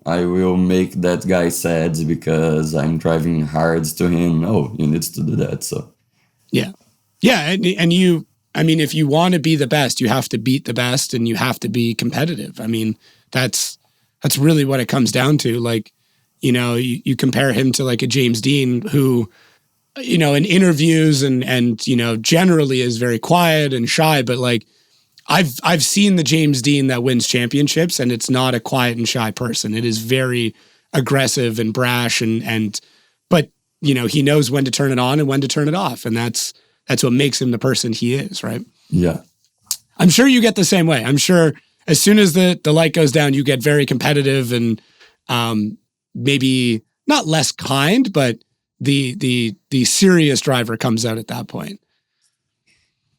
I will make that guy sad because I'm driving hard to him. No, you need to do that. So yeah, and you. I mean, if you want to be the best, you have to beat the best and you have to be competitive. I mean, that's really what it comes down to. Like, you compare him to like a James Dean who, in interviews and generally is very quiet and shy, but like I've seen the James Dean that wins championships and it's not a quiet and shy person. It is very aggressive and brash but he knows when to turn it on and when to turn it off. And that's what makes him the person he is, right? Yeah. I'm sure you get the same way. I'm sure as soon as the light goes down, you get very competitive and maybe not less kind, but the serious driver comes out at that point.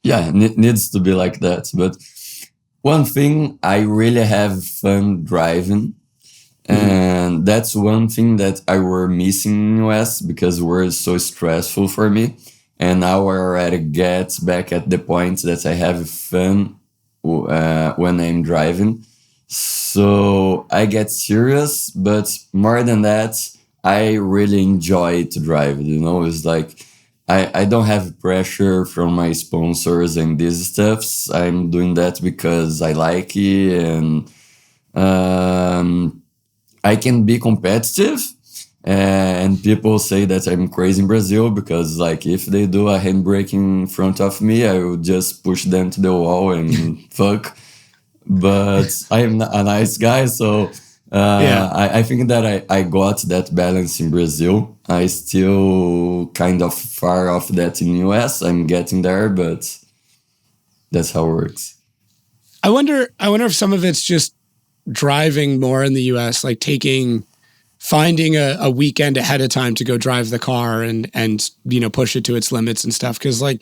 Yeah, it needs to be like that. But one thing, I really have fun driving. And that's one thing that I were missing in US because it was so stressful for me. And now I already get back at the point that I have fun when I'm driving. So I get serious, but more than that, I really enjoy to drive. It's like I don't have pressure from my sponsors and these stuffs. I'm doing that because I like it, and I can be competitive. And people say that I'm crazy in Brazil because, like, if they do a handbrake in front of me, I will just push them to the wall and fuck. But I'm a nice guy, so I think that I got that balance in Brazil. I still kind of far off that in US. I'm getting there, but that's how it works. I wonder if some of it's just driving more in the US, like finding a weekend ahead of time to go drive the car and push it to its limits and stuff. Cause like,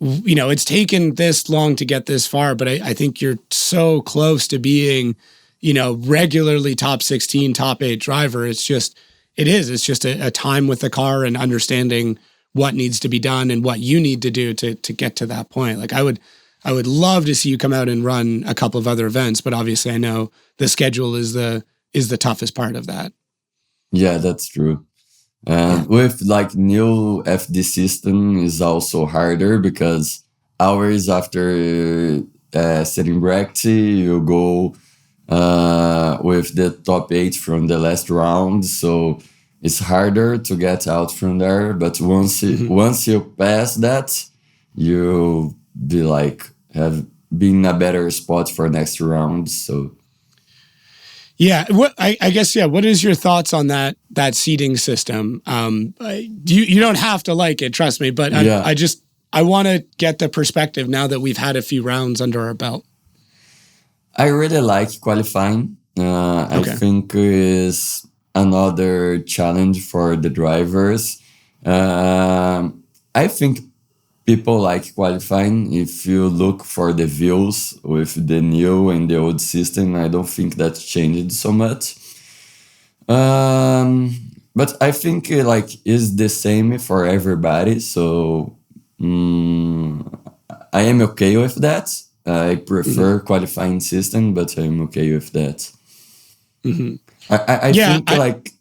it's taken this long to get this far, but I think you're so close to being, regularly top 16, top 8 driver. It's just a time with the car and understanding what needs to be done and what you need to do to get to that point. Like I would love to see you come out and run a couple of other events, but obviously I know the schedule is the toughest part of that. Yeah, that's true. With like new FD system is also harder because hours after setting bracket, you go with the top 8 from the last round. So it's harder to get out from there. But once you pass that, you'll be like being a better spot for next round. So. Yeah, I guess. What is your thoughts on that seating system? You don't have to like it, trust me. But I want to get the perspective now that we've had a few rounds under our belt. I really like qualifying. I think is another challenge for the drivers. I think people like qualifying. If you look for the views with the new and the old system, I don't think that changed so much. But I think is the same for everybody. So I am okay with that. I prefer qualifying system, but I'm okay with that. Mm-hmm. I think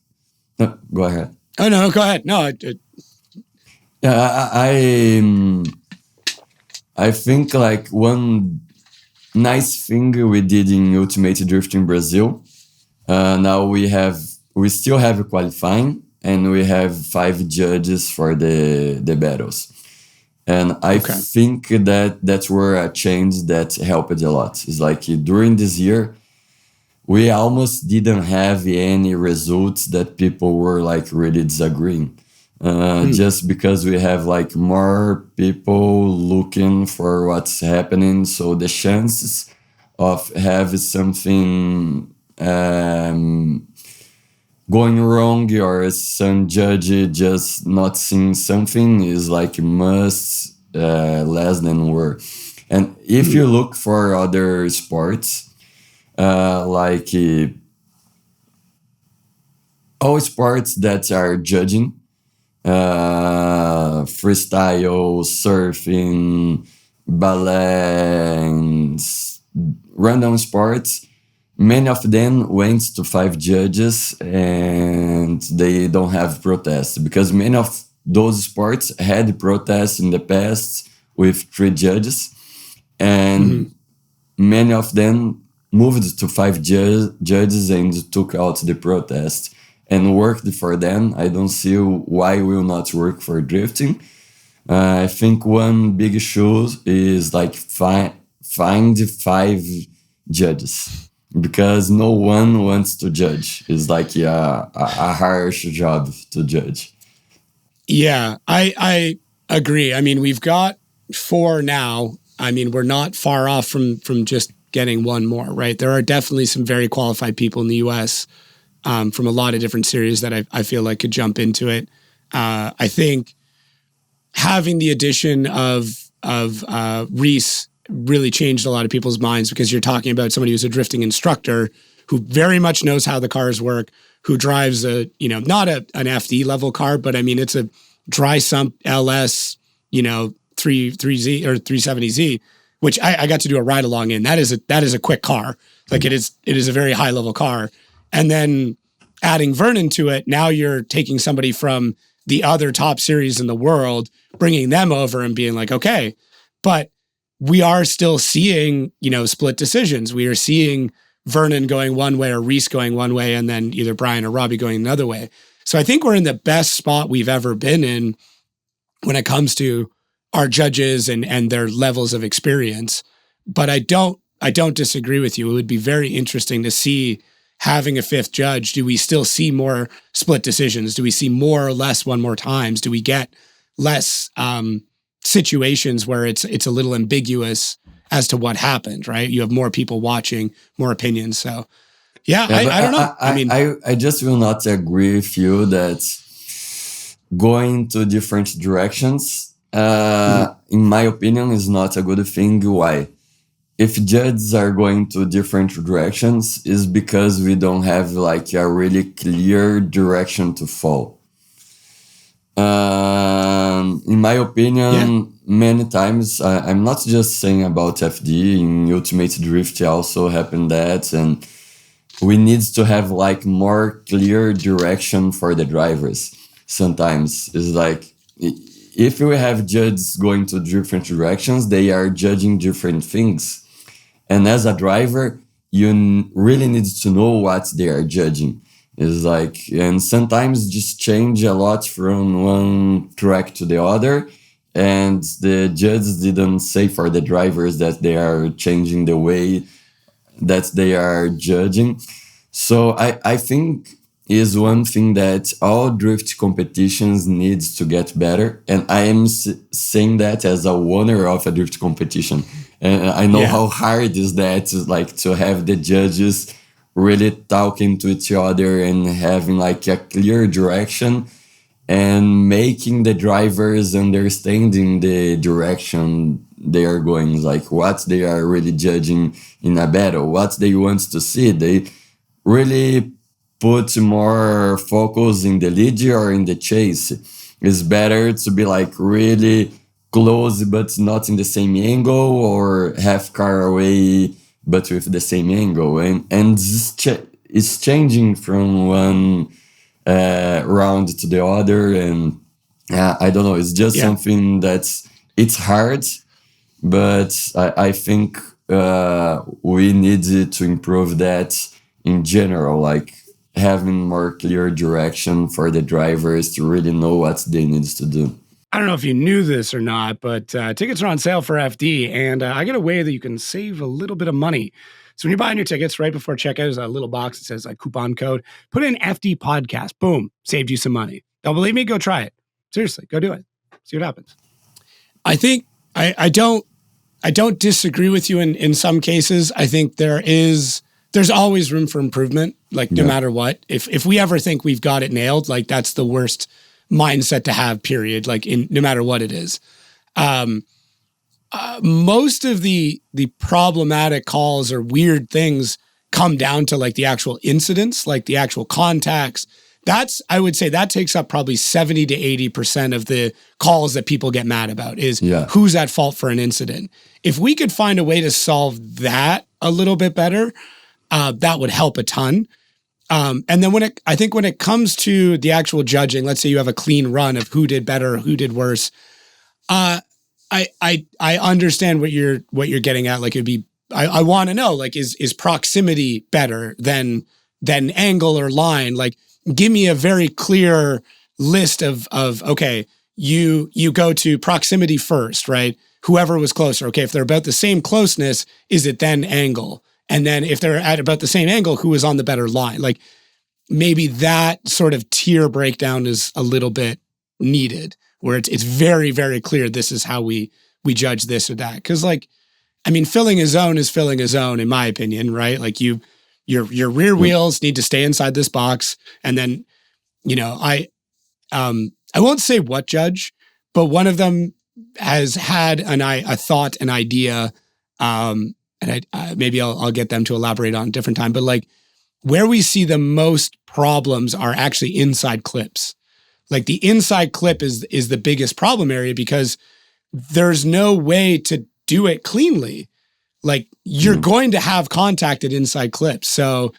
no, go ahead. Oh no, go ahead. No. I think like one nice thing we did in Ultimate Drift in Brazil. Now we still have qualifying and we have 5 judges for the battles. And I think that's where a change that helped a lot. It's like during this year, we almost didn't have any results that people were like really disagreeing. Just because we have like more people looking for what's happening, so the chances of having something going wrong or some judge just not seeing something is like much less than were. And if you look for other sports, like all sports that are judging, freestyle, surfing, ballet, and random sports, many of them went to 5 judges and they don't have protests because many of those sports had protests in the past with 3 judges, and many of them moved to 5 judges and took out the protest and worked for them. I don't see why will not work for drifting. I think one big issue is like find 5 judges because no one wants to judge. It's like a harsh job to judge. Yeah, I agree. I mean, we've got 4 now. I mean, we're not far off from just getting 1 more, right? There are definitely some very qualified people in the U.S. From a lot of different series that I feel like could jump into it. I think having the addition of Reese really changed a lot of people's minds because you're talking about somebody who's a drifting instructor who very much knows how the cars work, who drives not an FD level car, but I mean, it's a dry sump LS, 3Z or 370Z, which I got to do a ride along in. That is a quick car. Like it is a very high level car. And then adding Vernon to it, now you're taking somebody from the other top series in the world, bringing them over and being like, okay, but we are still seeing, split decisions. We are seeing Vernon going one way or Reese going one way, and then either Brian or Robbie going another way. So I think we're in the best spot we've ever been in when it comes to our judges and their levels of experience. But I don't disagree with you. It would be very interesting to see having a 5th judge. Do we still see more split decisions? Do we see more or less 1 more times? Do we get less situations where it's a little ambiguous as to what happened, right? You have more people watching, more opinions. So I don't know. I just will not agree with you that going to different directions, in my opinion, is not a good thing. Why? If judges are going to different directions, is because we don't have like a really clear direction to follow. In my opinion, many times, I'm not just saying about FD, in Ultimate Drift also happened that, and we need to have like more clear direction for the drivers. Sometimes it's like, if we have judges going to different directions, they are judging different things. And as a driver, you really need to know what they are judging. It's like, and sometimes just change a lot from one track to the other. And the judges didn't say for the drivers that they are changing the way that they are judging. So I think is one thing that all drift competitions needs to get better. And I am saying that as a owner of a drift competition. And I know how hard is that, like to have the judges really talking to each other and having like a clear direction and making the drivers understanding the direction they are going, like what they are really judging in a battle, what they want to see. They really put more focus in the lead or in the chase. It's better to be like really close but not in the same angle, or half car away but with the same angle. And it's changing from one round to the other. And I don't know, it's just something it's hard, but I think we need to improve that in general, like having more clear direction for the drivers to really know what they need to do. I don't know if you knew this or not, but tickets are on sale for FD, and I get a way that you can save a little bit of money. So when you're buying your tickets, right before checkout, there's a little box that says like coupon code. Put in FD podcast. Boom, saved you some money. Don't believe me? Go try it. Seriously, go do it. See what happens. I think I don't disagree with you in some cases. I think there's always room for improvement. Like no matter what, if we ever think we've got it nailed, like that's the worst mindset to have. Period. Like no matter what it is. Most of the problematic calls or weird things come down to like the actual incidents, like the actual contacts. I would say that takes up probably 70 to 80% of the calls that people get mad about is who's at fault for an incident. If we could find a way to solve that a little bit better, that would help a ton. And then I think when it comes to the actual judging, let's say you have a clean run of who did better, or who did worse. I understand what you're getting at. Like I want to know, like, is proximity better than angle or line? Like, give me a very clear list of okay, you go to proximity first, right? Whoever was closer. Okay, if they're about the same closeness, is it then angle? And then if they're at about the same angle, who is on the better line? Like maybe that sort of tier breakdown is a little bit needed, where it's very, very clear this is how we judge this or that. Because like, I mean, filling a zone is filling a zone, in my opinion, right? Like your rear wheels need to stay inside this box. And then, I won't say what judge, but one of them has had a thought, an idea, and maybe I'll get them to elaborate on a different time. But like where we see the most problems are actually inside clips. Like the inside clip is the biggest problem area because there's no way to do it cleanly. Like you're going to have contacted inside clips. So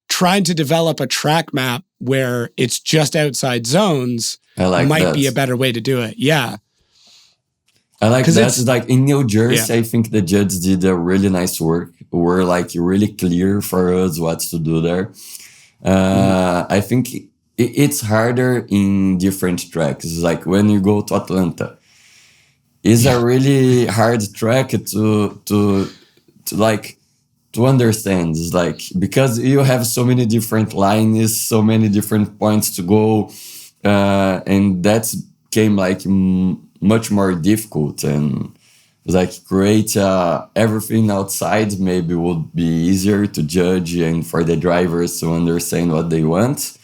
trying to develop a track map where it's just outside zones might be a better way to do it. Yeah. I like that. It's like in New Jersey, I think the judges did a really nice work. We're like really clear for us what to do there. I think it's harder in different tracks. Like when you go to Atlanta, it's a really hard track to understand. It's like because you have so many different lines, so many different points to go, and that came like much more difficult, and like create everything outside maybe would be easier to judge and for the drivers to understand what they want.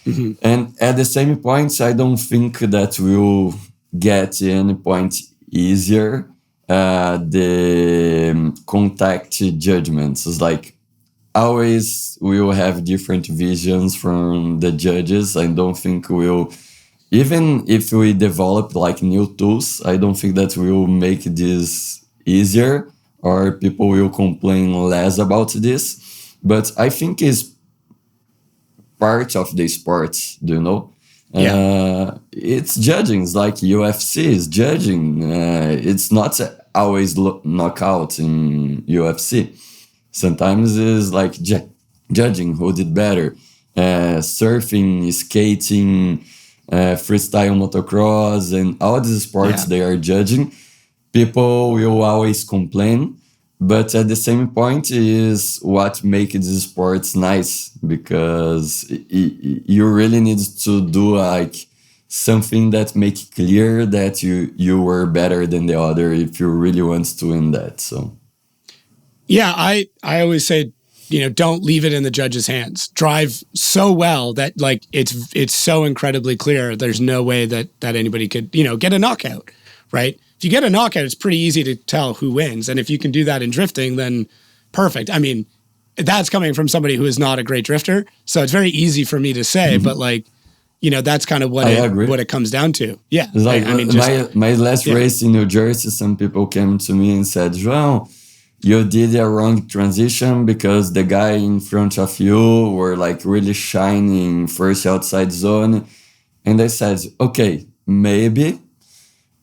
And at the same point, I don't think that we'll get any point easier the contact judgments. It's like always we will have different visions from the judges. I don't think we'll, even if we develop like new tools, I don't think that we'll make this easier or people will complain less about this. But I think it's part of the sports, do you know? It's judging. It's like UFC is judging. It's not always knockout in UFC. Sometimes it's like judging who did better. Surfing, skating, freestyle motocross, and all these sports they are judging. People will always complain. But at the same point is what makes these sports nice, because you really need to do like something that makes clear that you were better than the other if you really want to win that. So, yeah, I always say, don't leave it in the judge's hands. Drive so well that like it's so incredibly clear. There's no way that anybody could get a knockout, right? If you get a knockout, it's pretty easy to tell who wins. And if you can do that in drifting, then perfect. I mean, that's coming from somebody who is not a great drifter. So it's very easy for me to say, but like, that's kind of what it comes down to. Yeah. It's like my last race in New Jersey, some people came to me and said, João, you did a wrong transition because the guy in front of you were like really shining first outside zone. And I said, okay, maybe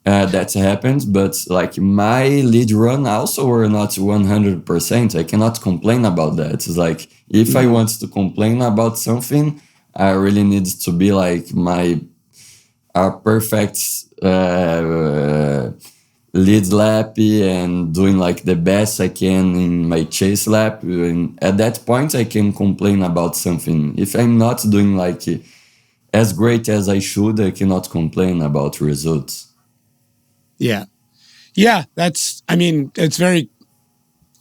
that happened, but like my lead run also were not 100%. I cannot complain about that. It's like if I want to complain about something, I really need to be like my perfect lead lap and doing like the best I can in my chase lap. And at that point, I can complain about something. If I'm not doing like as great as I should, I cannot complain about results. Yeah. Yeah,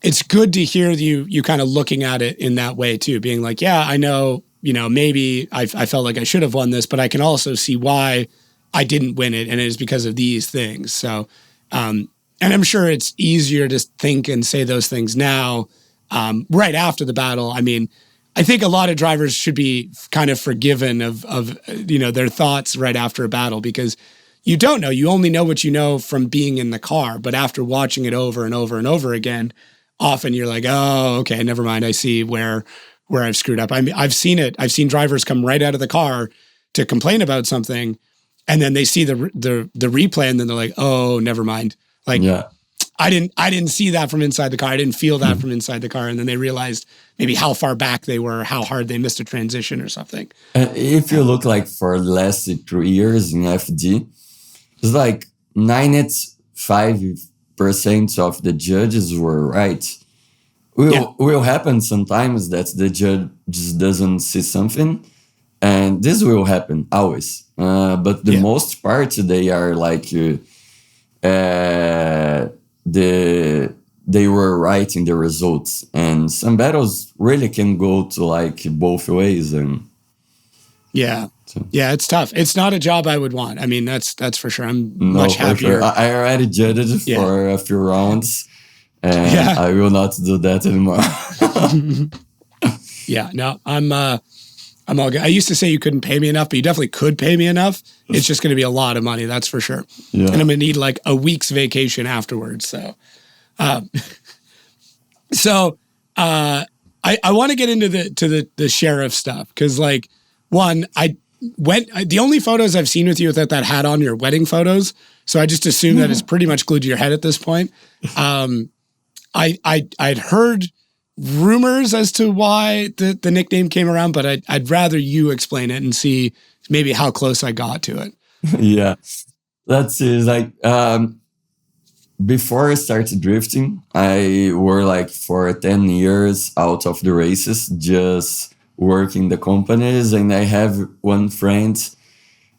it's good to hear you kind of looking at it in that way too, being like, yeah, I know, maybe I felt like I should have won this, but I can also see why I didn't win it, and it is because of these things. So, and I'm sure it's easier to think and say those things now, right after the battle. I mean, I think a lot of drivers should be kind of forgiven of their thoughts right after a battle, because you don't know. You only know what you know from being in the car. But after watching it over and over and over again, often you're like, oh, okay, never mind. I see where I've screwed up. I've seen it. I've seen drivers come right out of the car to complain about something, and then they see the replay, and then they're like, oh, never mind. Like, yeah. I didn't see that from inside the car. I didn't feel that from inside the car. And then they realized maybe how far back they were, how hard they missed a transition or something. If you look like for the last 3 years in FD, it's like 95% of the judges were right. Will happen sometimes that the judge just doesn't see something, and this will happen always. But the most part, they are like they were right in the results, and some battles really can go to like both ways. And it's tough. It's not a job I would want. I mean, that's for sure. I'm much happier. Sure. I already judged for a few rounds, and I will not do that anymore. I'm all good. I used to say you couldn't pay me enough, but you definitely could pay me enough. It's just going to be a lot of money, that's for sure. Yeah. And I'm going to need like a week's vacation afterwards. So, I want to get into the sheriff stuff, because like, the only photos I've seen with you without that hat on, your wedding photos. So I just assume that it's pretty much glued to your head at this point. I'd heard rumors as to why the nickname came around, but I'd rather you explain it and see maybe how close I got to it. Yeah, that's it. Like, before I started drifting, I were like for 10 years out of the races, just working the companies. And I have one friend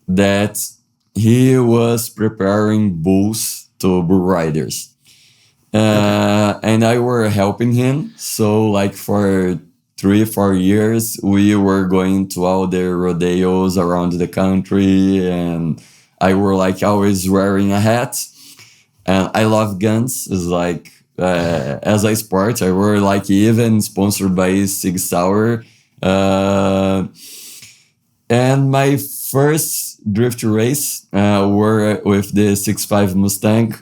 that he was preparing bulls to bull riders. And I were helping him. So like for 3-4 years, we were going to all the rodeos around the country, and I were like always wearing a hat. And I love guns. It's like, as a sport, I were like even sponsored by Sig Sauer. And my first drift race were with the 6.5 Mustang.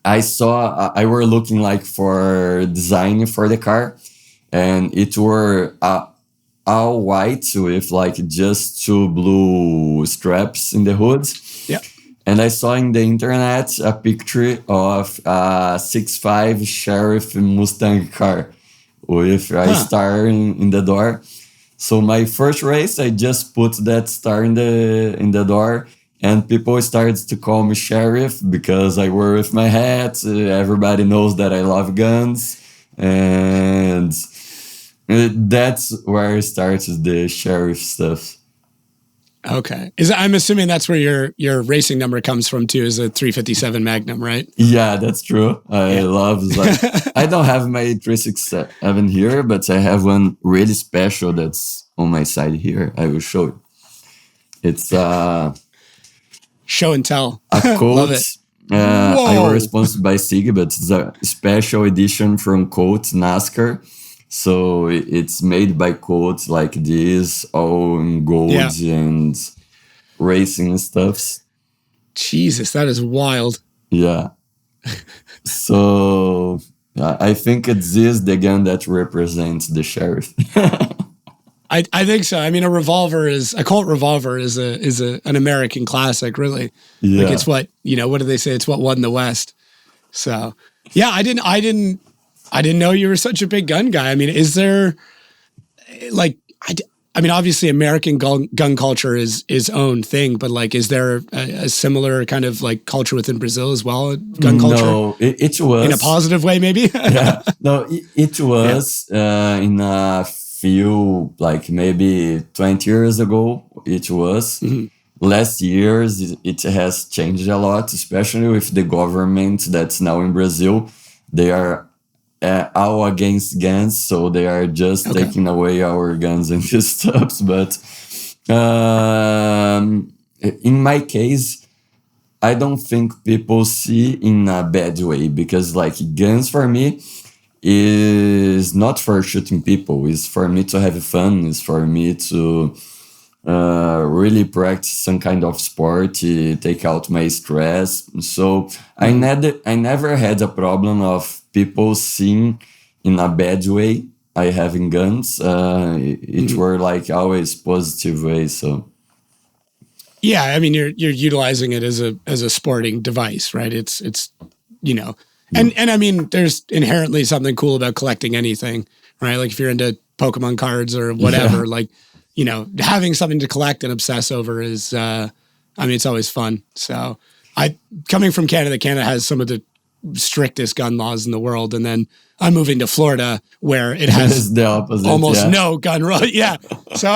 I were looking like for design for the car, and it were all white with like just 2 blue straps in the hood. Yeah. And I saw in the internet a picture of a 6.5 Sheriff Mustang car with a star in the door. So my first race, I just put that star in the door, and people started to call me Sheriff because I wear with my hat. Everybody knows that I love guns, and that's where I started the Sheriff stuff. Okay. I'm assuming that's where your racing number comes from too, is a 357 Magnum, right? Yeah, that's true. I love, like, I don't have my 367 here, but I have one really special that's on my side here. I will show you. It's show and tell. A coat. Love it. I was sponsored by Sig, but it's a special edition from Colt NASCAR. So it's made by Colt like this, all in gold and racing stuffs. Jesus, that is wild. Yeah. So I think it's the gun that represents the Sheriff. I think so. I mean, a Colt revolver is an American classic, really. Yeah. Like it's what do they say? It's what won the West. So yeah, I didn't know you were such a big gun guy. I mean, is there like I mean, obviously American gun culture is own thing, but like, is there a similar kind of like culture within Brazil as well? Gun culture? No, it was. In a positive way, maybe? Yeah. No, it was in a few, like maybe 20 years ago, it was. Mm-hmm. Last years, it has changed a lot, especially with the government that's now in Brazil. They are all against guns, so they are just taking away our guns and this stuff. But in my case, I don't think people see in a bad way, because like guns for me is not for shooting people. It's for me to have fun. It's for me to really practice some kind of sport, take out my stress. So I never had a problem of people seeing in a bad way I having guns. It were like always positive way. So yeah, I mean, you're utilizing it as a sporting device, right? It's you know, and I mean, there's inherently something cool about collecting anything, right? Like if you're into Pokemon cards or whatever, like, you know, having something to collect and obsess over is, I mean, it's always fun. So coming from Canada has some of the strictest gun laws in the world. And then I'm moving to Florida where it has the opposite, almost no gun law. Yeah. So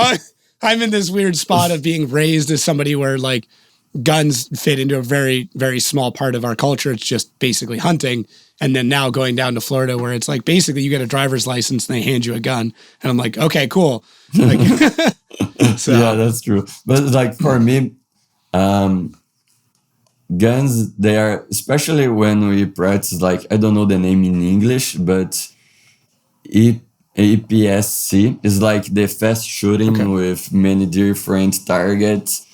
I'm in this weird spot of being raised as somebody where like guns fit into a very, very small part of our culture. It's just basically hunting. And then now going down to Florida where it's like basically you get a driver's license and they hand you a gun. And I'm like, okay, cool. Like, so. Yeah, that's true. But like for me, guns, they are, especially when we practice, like, I don't know the name in English, but APSC is like the fast shooting with many different targets.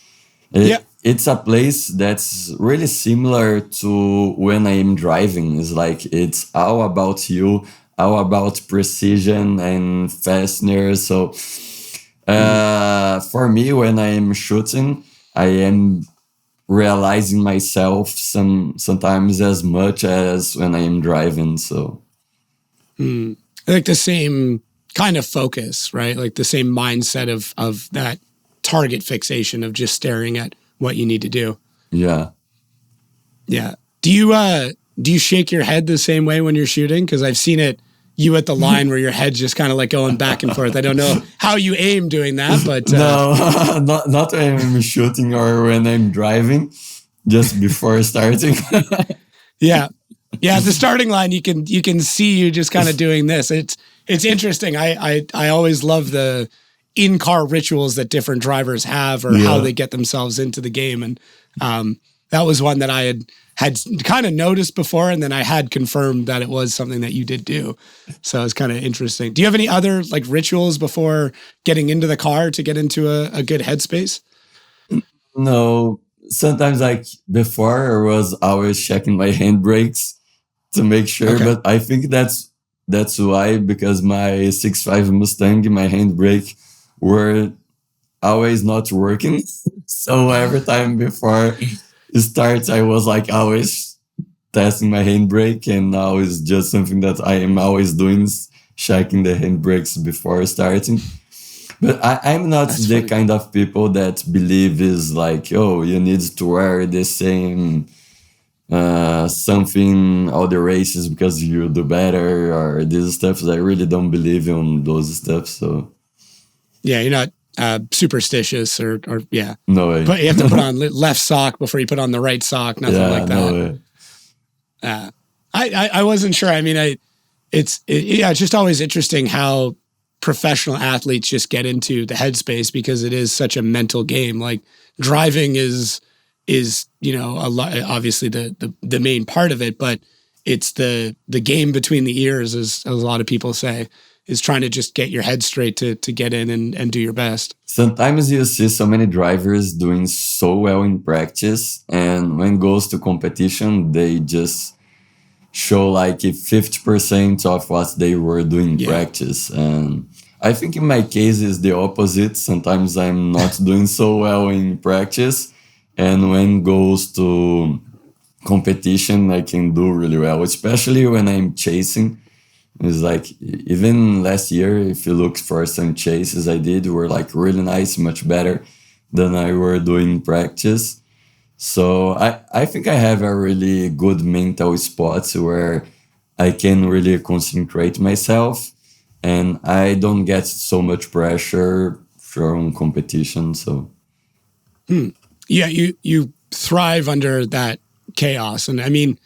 It's a place that's really similar to when I am driving. It's like, it's all about you, all about precision and fasteners. So for me, when I am shooting, I am realizing myself sometimes as much as when I am driving. So like the same kind of focus, right? Like the same mindset of that target fixation of just staring at what you need to do. Yeah. Yeah. Do you shake your head the same way when you're shooting? Because I've seen you at the line where your head's just kind of like going back and forth. I don't know how you aim doing that, but no, not when I'm shooting or when I'm driving, just before starting. Yeah. At the starting line, you can see you just kind of doing this. It's interesting. I always love the in-car rituals that different drivers have, or how they get themselves into the game. And that was one that I had kind of noticed before, and then I had confirmed that it was something that you did do. So it's kind of interesting. Do you have any other like rituals before getting into the car to get into a good headspace? No. Sometimes like before I was always checking my handbrakes to make sure, but I think that's why, because my 6.5 Mustang, my handbrake were always not working. So every time before it starts, I was like always testing my handbrake, and now it's just something that I am always doing, is checking the handbrakes before starting. But I'm not the kind of people that believe is like, oh, you need to wear the same something all the races because you do better or these stuff. I really don't believe in those stuff. So yeah, you're not superstitious or no way. But you have to put on left sock before you put on the right sock. Nothing like that. No way. I wasn't sure. I mean, it's just always interesting how professional athletes just get into the headspace, because it is such a mental game. Like driving is a lot, obviously the main part of it, but it's the game between the ears, as a lot of people say, is trying to just get your head straight to get in and do your best. Sometimes you see so many drivers doing so well in practice, and when it goes to competition, they just show like 50% of what they were doing in practice. And I think in my case is the opposite. Sometimes I'm not doing so well in practice, and when it goes to competition, I can do really well, especially when I'm chasing. It's like even last year, if you look for some chases I did, were like really nice, much better than I were doing practice. So I think I have a really good mental spot where I can really concentrate myself, and I don't get so much pressure from competition. So Yeah, you thrive under that chaos. And I mean,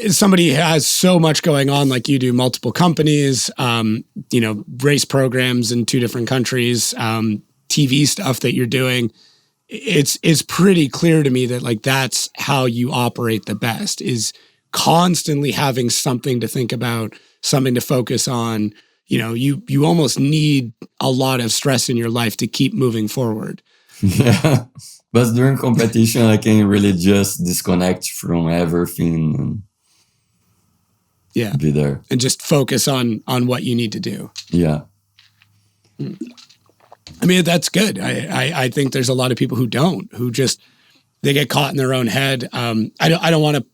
somebody has so much going on like you do, multiple companies, race programs in 2 different countries, TV stuff that you're doing. It's pretty clear to me that like that's how you operate the best, is constantly having something to think about, something to focus on. You almost need a lot of stress in your life to keep moving forward. yeah, but during competition, I can really just disconnect from everything and be there and just focus on what you need to do. Yeah. I mean, that's good. I think there's a lot of people who don't, who just, they get caught in their own head. I don't want to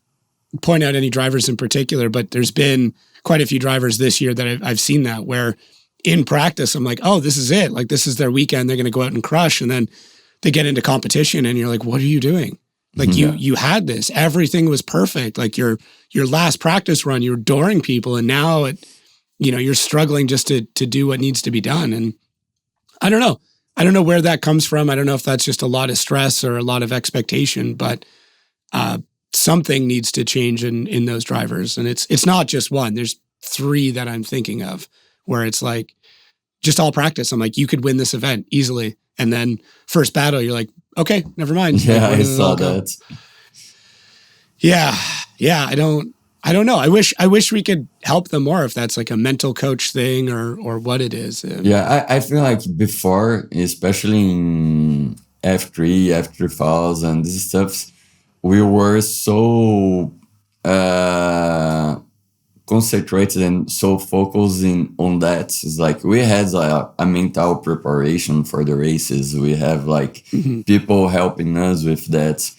point out any drivers in particular, but there's been quite a few drivers this year that I've seen that, where in practice, I'm like, oh, this is it. Like, this is their weekend. They're going to go out and crush. And then they get into competition and you're like, what are you doing? Like you had this, everything was perfect. Like your last practice run, you were dooring people. And now you're struggling just to do what needs to be done. And I don't know where that comes from. I don't know if that's just a lot of stress or a lot of expectation, but something needs to change in those drivers. And it's not just one. There's 3 that I'm thinking of, where it's like just all practice. I'm like, you could win this event easily. And then first battle, you're like, okay, never mind. Yeah, like, I saw that. Yeah. I don't know. I wish we could help them more, if that's like a mental coach thing or what it is. Yeah, I feel like before, especially in F3, F3000, these stuffs, we were so concentrated and so focused on that. It's like we had a mental preparation for the races. We have like people helping us with that.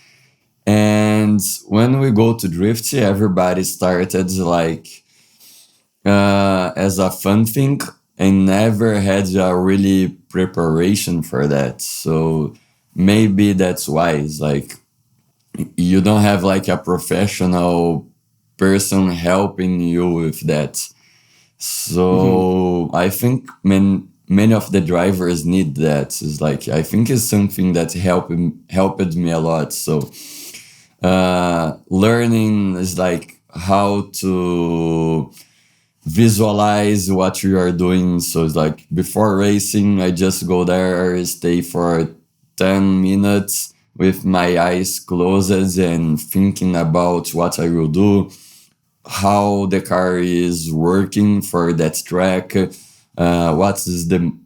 And when we go to drift, everybody started like as a fun thing and never had a really preparation for that. So maybe that's why it's like you don't have like a professional person helping you with that. So I think many of the drivers need that. It's like, I think it's something that helped me a lot. So learning is like how to visualize what you are doing. So it's like before racing, I just go there, stay for 10 minutes with my eyes closed and thinking about what I will do, how the car is working for that track, what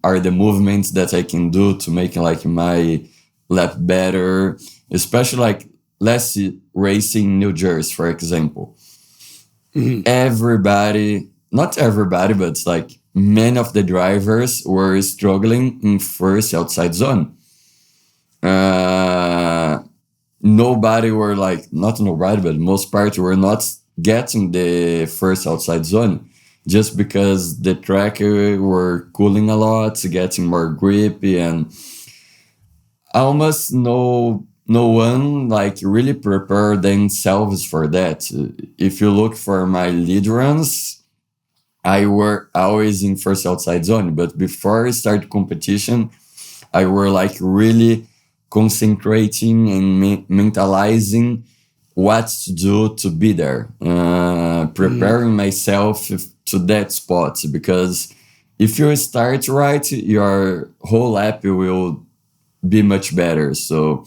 are the movements that I can do to make like my lap better, especially like last racing New Jersey, for example. Everybody, not everybody, but it's like many of the drivers were struggling in first outside zone. Nobody were like, not nobody, but most part were not getting the first outside zone just because the track were cooling a lot, getting more grippy, and almost no one like really prepared themselves for that. If you look for my lead runs, I were always in first outside zone, but before I start competition, I were like really concentrating and mentalizing what to do to be there, preparing myself to that spot, because if you start right, your whole lap will be much better. So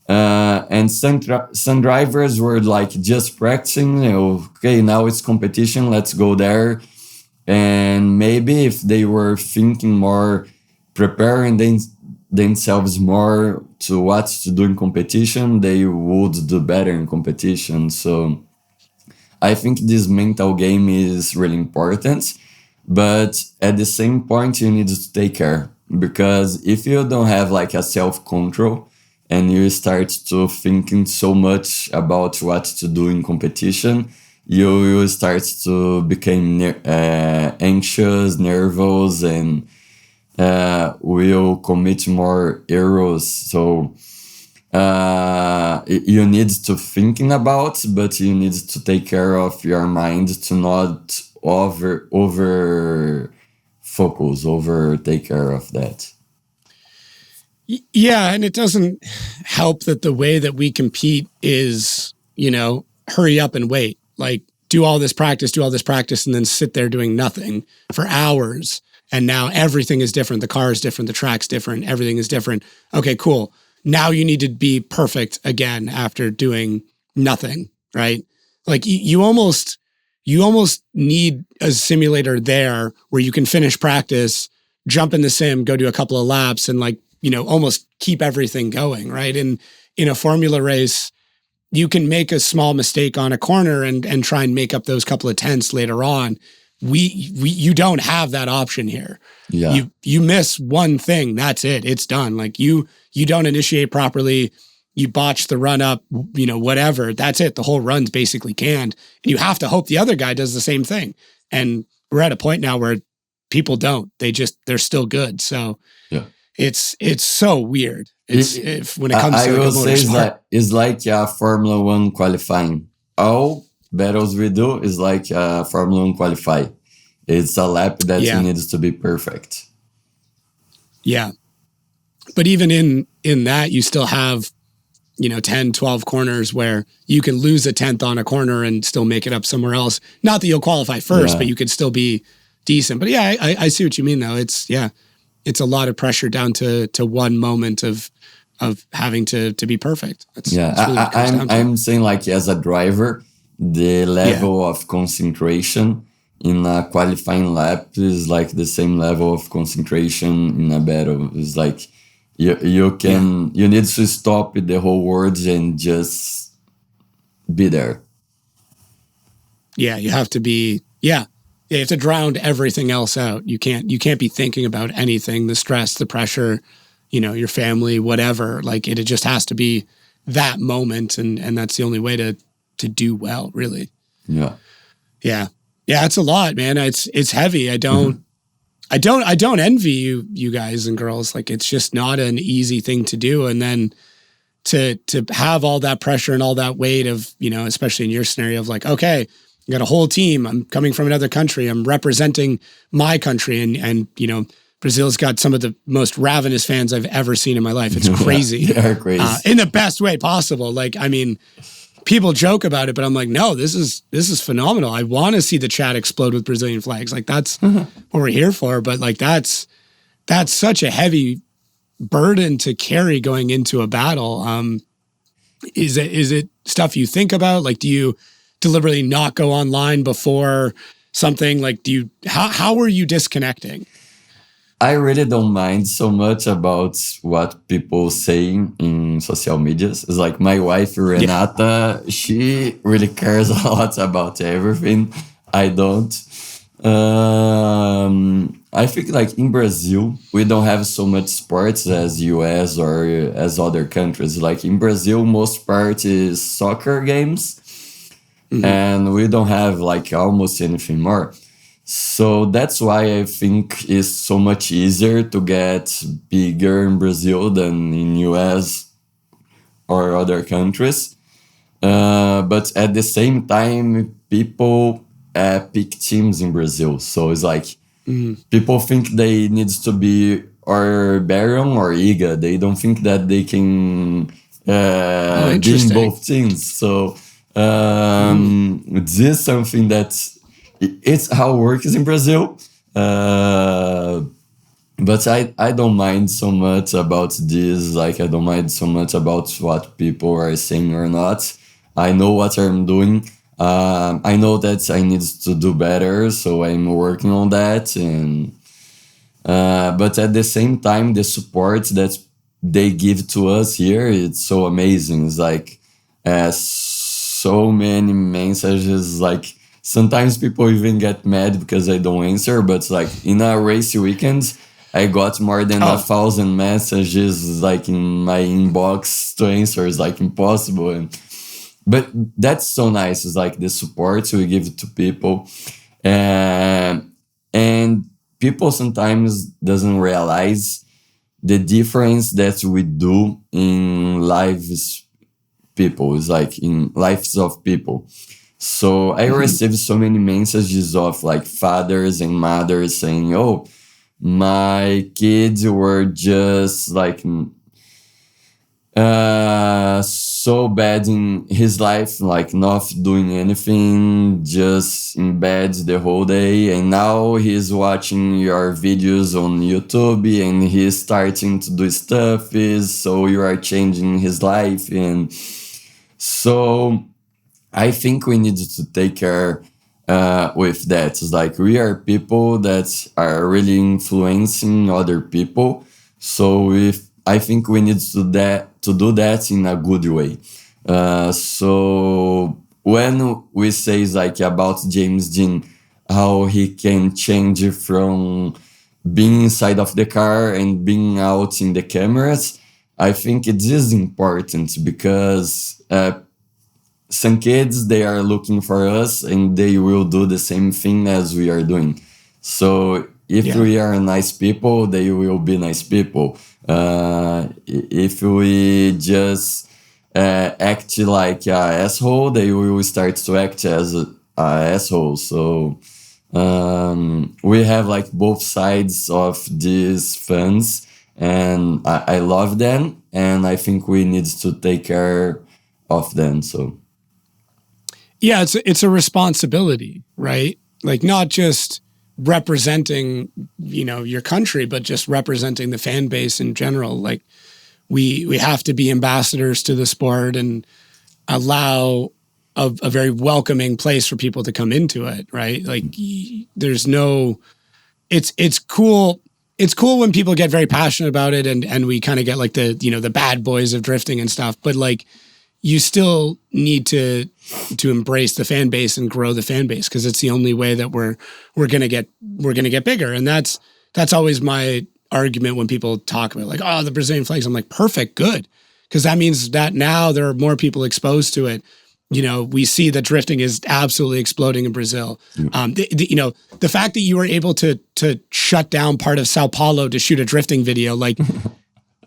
and some drivers were like just practicing, okay, now it's competition, let's go there. And maybe if they were thinking more, preparing themselves more to what to do in competition, they would do better in competition. So I think this mental game is really important, but at the same point you need to take care, because if you don't have like a self-control and you start to thinking so much about what to do in competition, you will start to become anxious, nervous, and will commit more errors. So you need to thinking about, but you need to take care of your mind to not over focus, take care of that. Yeah, and it doesn't help that the way that we compete is, hurry up and wait. Like, do all this practice, and then sit there doing nothing for hours. And now everything is different. The car is different. The track's different. Everything is different. Okay, cool. Now you need to be perfect again after doing nothing, right? Like you almost need a simulator there where you can finish practice, jump in the sim, go do a couple of laps, and almost keep everything going, right? And in a formula race, you can make a small mistake on a corner and try and make up those couple of tenths later on. You don't have that option here. Yeah. You miss one thing, that's it. It's done. Like you don't initiate properly, you botch the run up, whatever. That's it. The whole run's basically canned. And you have to hope the other guy does the same thing. And we're at a point now where people don't. They're still good. So yeah. It's so weird. When it comes to I will say motorsport. it's like Formula One qualifying. All battles we do is like Formula One qualify. It's a lap that needs to be perfect. Yeah. But even in that, you still have, 10, 12 corners where you can lose a tenth on a corner and still make it up somewhere else. Not that you'll qualify first, but you could still be decent. But yeah, I see what you mean though. It's a lot of pressure down to one moment of having to be perfect. That's really I'm saying like as a driver, the level of concentration in a qualifying lap is like the same level of concentration in a battle. It's like you need to stop the whole world and just be there. Yeah, you have to be. Yeah, you have to drown everything else out. You can't be thinking about anything, the stress, the pressure, your family, whatever. Like it just has to be that moment, and that's the only way to do well, really. Yeah. It's a lot, man. It's heavy. I don't envy you guys and girls. Like it's just not an easy thing to do. And then to have all that pressure and all that weight of, especially in your scenario of like, okay, I got a whole team. I'm coming from another country. I'm representing my country. And Brazil's got some of the most ravenous fans I've ever seen in my life. It's crazy. They're crazy. In the best way possible. Like, I mean, people joke about it, but I'm like, no, this is phenomenal. I want to see the chat explode with Brazilian flags. Like that's what we're here for. But like, that's such a heavy burden to carry going into a battle. Is it stuff you think about? Like, do you deliberately not go online before something? Like, how are you disconnecting? I really don't mind so much about what people say in social medias. It's like my wife, Renata, she really cares a lot about everything. I don't. I think like in Brazil, we don't have so much sports as US or as other countries. Like in Brazil, most part is soccer games. Mm-hmm. And we don't have like almost anything more. So that's why I think it's so much easier to get bigger in Brazil than in US or other countries. But at the same time, people pick teams in Brazil. So it's like people think they need to be or Barion or Iga. They don't think that they can be in both teams. So this is something that it's how it works in Brazil. But I don't mind so much about this. Like, I don't mind so much about what people are saying or not. I know what I'm doing. I know that I need to do better, so I'm working on that. And but at the same time, the support that they give to us here, it's so amazing. It's like so many messages. Like sometimes people even get mad because I don't answer. But like in a race weekend, I got more than 1,000 messages like in my inbox to answer. It's like impossible. And but that's so nice. It's like the support we give to people, and people sometimes doesn't realize the difference that we do in lives people. It's like in lives of people. So I received so many messages of like fathers and mothers saying, "Oh, my kids were just like so bad in his life, like not doing anything, just in bed the whole day. And now he's watching your videos on YouTube and he's starting to do stuff. So you are changing his life." And so I think we need to take care with that. It's like we are people that are really influencing other people. So I think we need to do that in a good way. So when we say like about James Dean, how he can change from being inside of the car and being out in the cameras, I think it is important because some kids, they are looking for us and they will do the same thing as we are doing. So if we are nice people, they will be nice people. If we just act like an asshole, they will start to act as an asshole. So we have like both sides of these fans, and I love them, and I think we need to take care of them. So yeah, it's a responsibility, right? Like not just representing, your country, but just representing the fan base in general. Like we have to be ambassadors to the sport and allow a very welcoming place for people to come into it, right? Like there's no, it's cool. It's cool when people get very passionate about it and we kind of get like the bad boys of drifting and stuff, but like you still need to embrace the fan base and grow the fan base, because it's the only way that we're gonna get bigger. And that's always my argument when people talk about like, oh, the Brazilian flags. I'm like, perfect, good, because that means that now there are more people exposed to it. We see that drifting is absolutely exploding in Brazil. The fact that you were able to shut down part of Sao Paulo to shoot a drifting video, like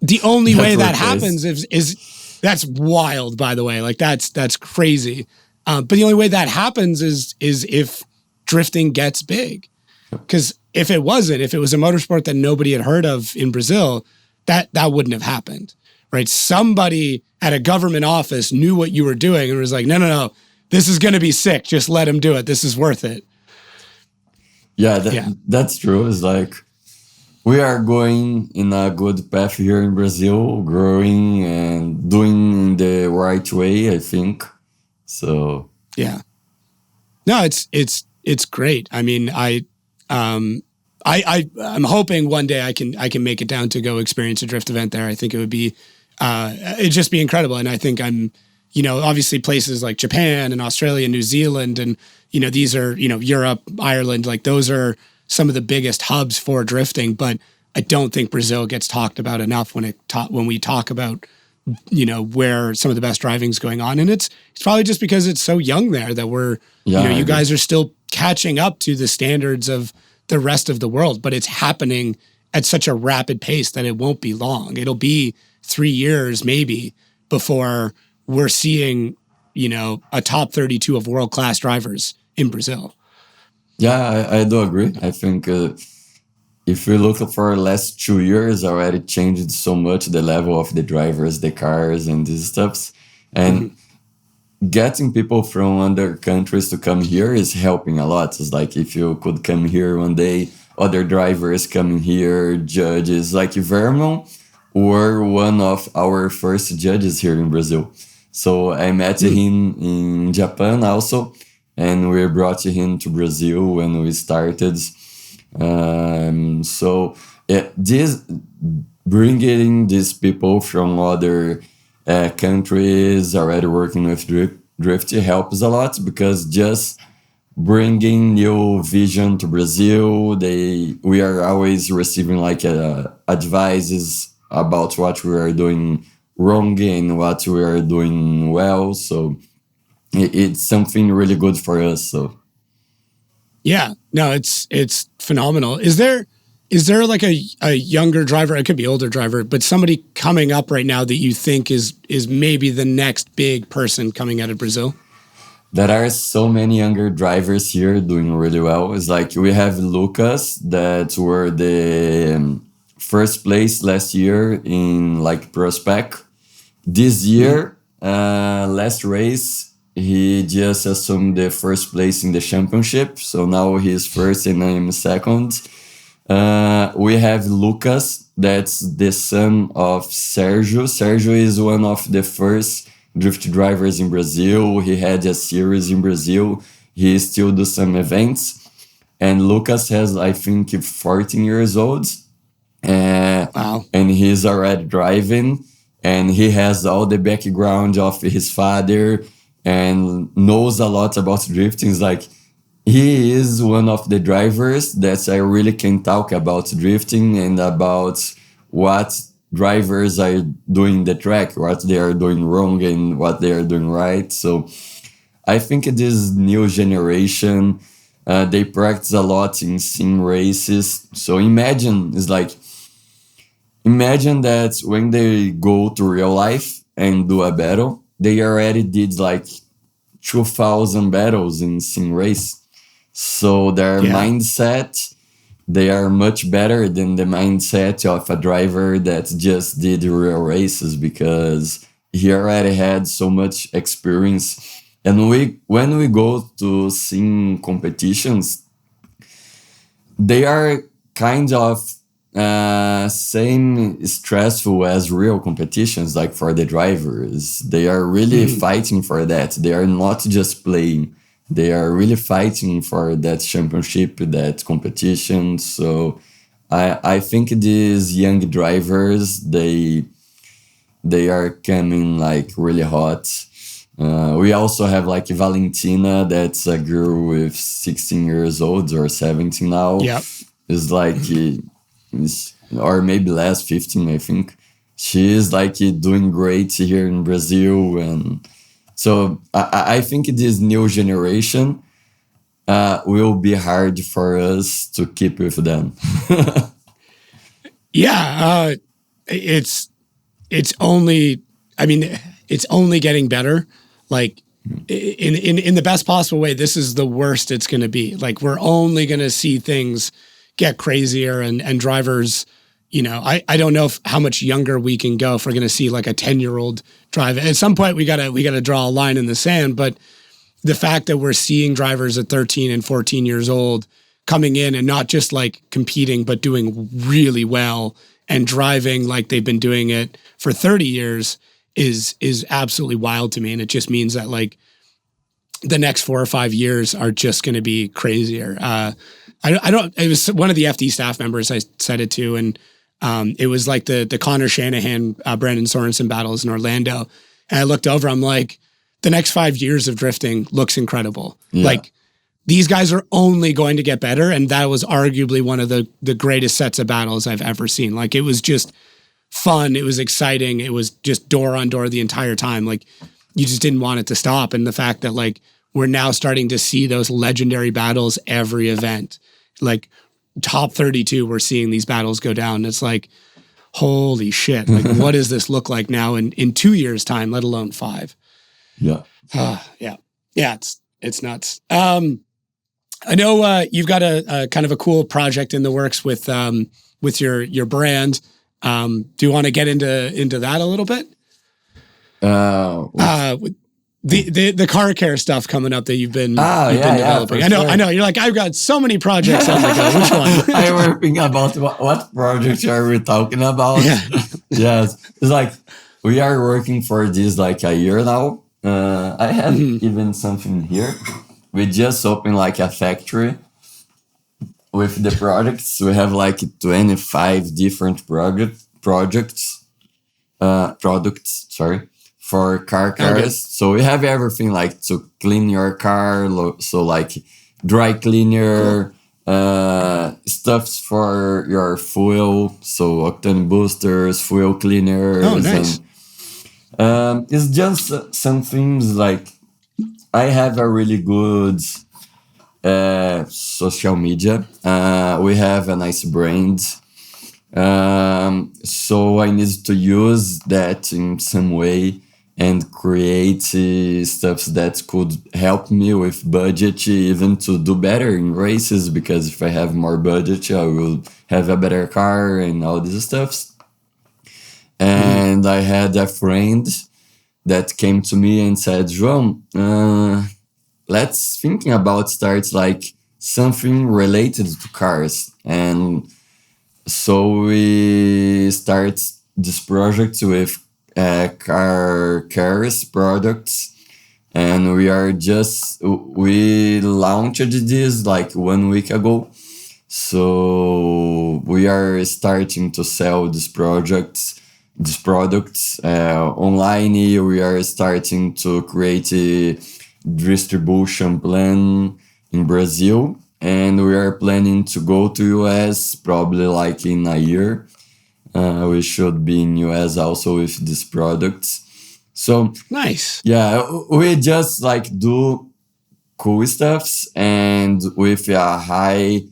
the only way that happens is that's wild, by the way. Like that's crazy. But the only way that happens is if drifting gets big. Because if it was a motorsport that nobody had heard of in Brazil, that wouldn't have happened, right? Somebody at a government office knew what you were doing and was like, no, this is going to be sick. Just let him do it. This is worth it. Yeah, that's true. It's like we are going in a good path here in Brazil, growing and doing the right way, I think. So yeah, no, it's great. I mean, I'm hoping one day I can make it down to go experience a drift event there. I think it would be it'd just be incredible. And I think I'm, obviously places like Japan and Australia, New Zealand, and these are Europe, Ireland, like those are some of the biggest hubs for drifting, but I don't think Brazil gets talked about enough when we talk about, where some of the best driving is going on. And it's probably just because it's so young there that we're, you guys are still catching up to the standards of the rest of the world, but it's happening at such a rapid pace that it won't be long. It'll be 3 years maybe before we're seeing, a top 32 of world-class drivers in Brazil. Yeah, I do agree. I think if we look for the last 2 years, already changed so much the level of the drivers, the cars, and these stuffs. And getting people from other countries to come here is helping a lot. It's like if you could come here one day, other drivers coming here, judges, like Vermont were one of our first judges here in Brazil. So I met him in Japan also, and we brought him to Brazil when we started. This bringing these people from other countries already working with drift helps a lot, because just bringing new vision to Brazil, we are always receiving like advices about what we are doing wrong and what we are doing well. So it's something really good for us. So Yeah, no, it's phenomenal. Is there like a younger driver? It could be older driver, but somebody coming up right now that you think is maybe the next big person coming out of Brazil? there are so many younger drivers here doing really well. It's like we have Lucas that were the first place last year in like Prospec. This year, last race, he just assumed the first place in the championship. So now he's first and I am second. We have Lucas, that's the son of Sergio. Sergio is one of the first drift drivers in Brazil. He had a series in Brazil. He still does some events. And Lucas has, I think, 14 years old. Wow. And he's already driving. And he has all the background of his father and knows a lot about drifting. It's like, he is one of the drivers that I really can talk about drifting and about what drivers are doing the track, what they are doing wrong and what they are doing right. So I think this new generation, they practice a lot in sim races. So imagine that when they go to real life and do a battle, they already did like 2,000 battles in sim race. So their mindset, they are much better than the mindset of a driver that just did real races because he already had so much experience. And when we go to sim competitions, they are kind of same stressful as real competitions, like for the drivers. They are really fighting for that. They are not just playing. They are really fighting for that championship, that competition. So I think these young drivers, they are coming like really hot. We also have like Valentina, that's a girl with 16 years old or 17 now. Yep. It's like, or maybe less, 15, I think. She is like doing great here in Brazil. And so I think this new generation will be hard for us to keep with them. Yeah, it's only, I mean, it's only getting better. Like in the best possible way, this is the worst it's going to be. Like we're only going to see things get crazier and drivers, you know, I don't know how much younger we can go if we're going to see like a 10-year-old drive. At some point we got to draw a line in the sand, but the fact that we're seeing drivers at 13 and 14 years old coming in and not just like competing, but doing really well and driving like they've been doing it for 30 years is absolutely wild to me. And it just means that like the next 4 or 5 years are just going to be crazier. It was one of the FD staff members I said it to, and it was like the Connor Shanahan, Brandon Sorensen battles in Orlando. And I looked over, I'm like, the next 5 years of drifting looks incredible. Yeah. Like these guys are only going to get better. And that was arguably one of the greatest sets of battles I've ever seen. Like it was just fun. It was exciting. It was just door on door the entire time. Like you just didn't want it to stop. And the fact that like we're now starting to see those legendary battles every event, like top 32, we're seeing these battles go down. It's like, holy shit. Like what does this look like now in 2 years time, let alone 5? Yeah. Yeah. It's nuts. I know you've got a kind of a cool project in the works with your brand. Do you want to get into that a little bit? With the car care stuff coming up that you've been developing. Yeah, I know. You're like, I've got so many projects. I'm like, oh, which one? I was thinking about what project are we talking about? Yeah. Yes. It's like we are working for this like a year now. I have even something here. We just opened like a factory with the products. We have like 25 different products, for car cares. Okay. So we have everything like to clean your car. So like dry cleaner, stuffs for your fuel. So octane boosters, fuel cleaners. Oh, nice. And, it's just some things like I have a really good social media. We have a nice brand. So I need to use that in some way and create stuff that could help me with budget, even to do better in races, because if I have more budget, I will have a better car and all these stuffs. And I had a friend that came to me and said, João, let's thinking about start like something related to cars. And so we start this project with car cares products, and we launched this like 1 week ago. So we are starting to sell these products online. We are starting to create a distribution plan in Brazil, and we are planning to go to US probably like in a year. We should be in US also with these products. So Nice. yeah, we just like do cool stuffs and with a high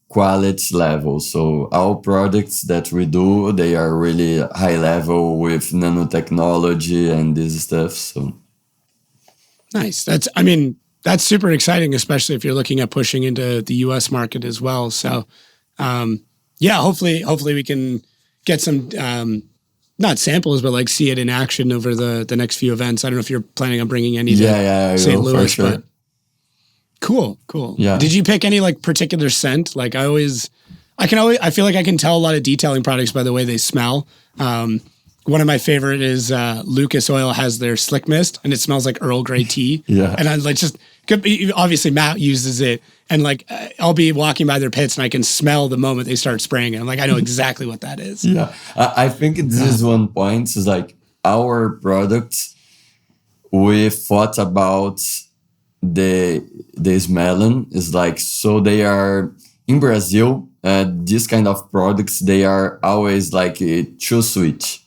quality level. So our products that we do, they are really high level with nanotechnology and this stuff. So Nice. That's super exciting, especially if you're looking at pushing into the US market as well. So, yeah, hopefully we can get some, not samples, but like see it in action over the next few events. I don't know if you're planning on bringing any to St. Louis, sure. but cool. Yeah. Did you pick any like particular scent? Like I feel like I can tell a lot of detailing products by the way they smell. One of my favorite is Lucas Oil has their Slick Mist, and it smells like Earl Grey tea. Yeah. And I like obviously Matt uses it, and like I'll be walking by their pits and I can smell the moment they start spraying it. I'm like, I know exactly what that is. Yeah, I think this is one point. Is like our products. We thought about the smelling is like, so they are in Brazil. These kind of products, they are always like too sweet.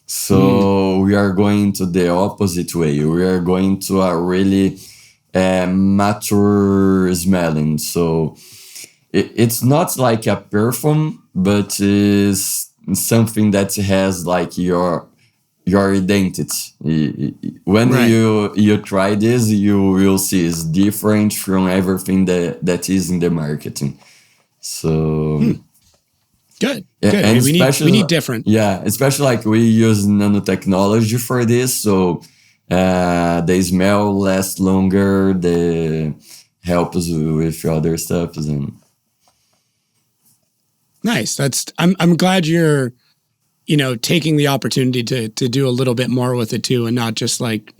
So we are going to the opposite way. We are going to a really mature smelling. So it's not like a perfume, but is something that has like your identity. When you try this, you will see it's different from everything that is in the marketing. So Good. yeah, Good. and We need different. Yeah, especially like we use nanotechnology for this, so they smell last longer. They help us with other stuff. And Nice. I'm glad you're, taking the opportunity to do a little bit more with it too, and not just like,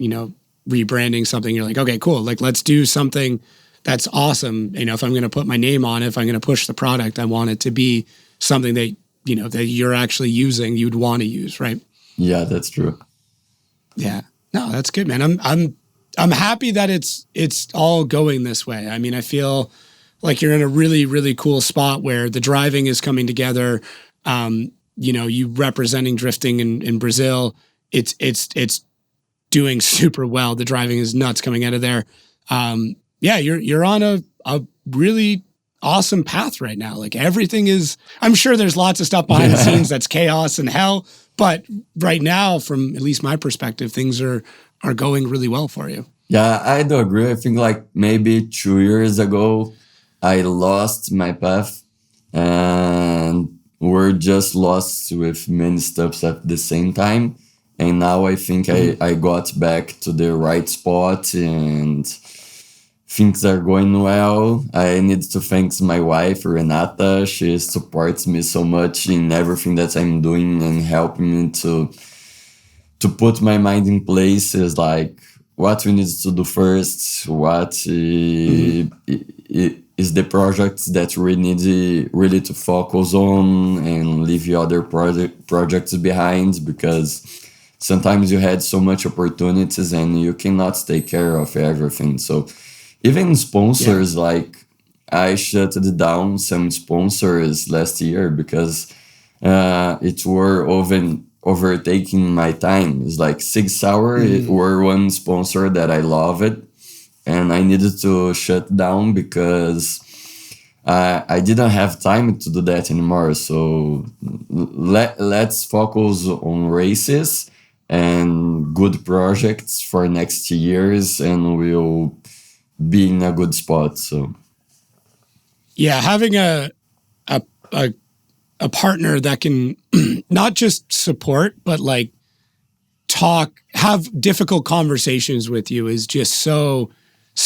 rebranding something. You're like, okay, cool. Like, let's do something that's awesome. If I'm going to put my name on it, if I'm going to push the product, I want it to be something that, that you're actually using, you'd want to use. Right. yeah, that's true. Yeah. No, that's good, man. I'm happy that it's all going this way. I mean, I feel like you're in a really, really cool spot where the driving is coming together. You representing drifting in Brazil, it's doing super well. The driving is nuts coming out of there. Yeah, you're on a really awesome path right now. Like everything is, I'm sure there's lots of stuff behind the scenes that's chaos and hell, but right now, from at least my perspective, things are going really well for you. Yeah, I do agree. I think like maybe 2 years ago, I lost my path and we're just lost with many steps at the same time. And now I think I got back to the right spot and things are going well. I need to thank my wife, Renata. She supports me so much in everything that I'm doing and helping me to put my mind in place. Is like what we need to do first, what is the projects that we need really to focus on and leave the other projects behind, because sometimes you had so much opportunities and you cannot take care of everything. So even sponsors, like I shut down some sponsors last year because it were overtaking my time. It's like 6 hours were one sponsor that I loved, and I needed to shut down because I didn't have time to do that anymore. So let's focus on races and good projects for next years, and we'll be in a good spot. So yeah, having a partner that can not just support, but like have difficult conversations with you is just so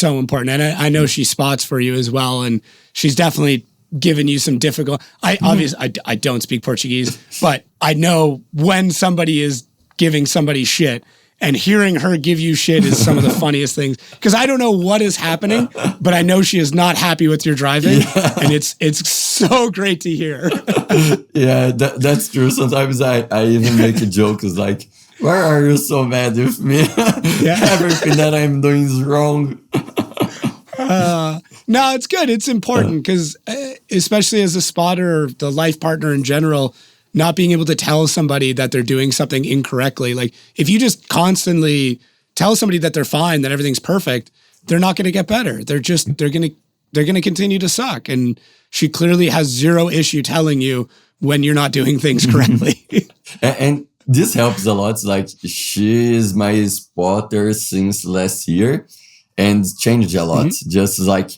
important. And I know she spots for you as well, and she's definitely given you some difficult. Obviously I don't speak Portuguese, but I know when somebody is giving somebody shit, and hearing her give you shit is some of the funniest things, because I don't know what is happening, but I know she is not happy with your driving, and it's so great to hear. Yeah, that's true. Sometimes I even make a joke. It's like, why are you so mad with me? Everything that I'm doing is wrong. No, it's good. It's important because especially as a spotter or the life partner in general, not being able to tell somebody that they're doing something incorrectly. Like if you just constantly tell somebody that they're fine, that everything's perfect, they're not going to get better. They're going to continue to suck. And she clearly has zero issue telling you when you're not doing things correctly. And this helps a lot. Like she is my spotter since last year and changed a lot. Just like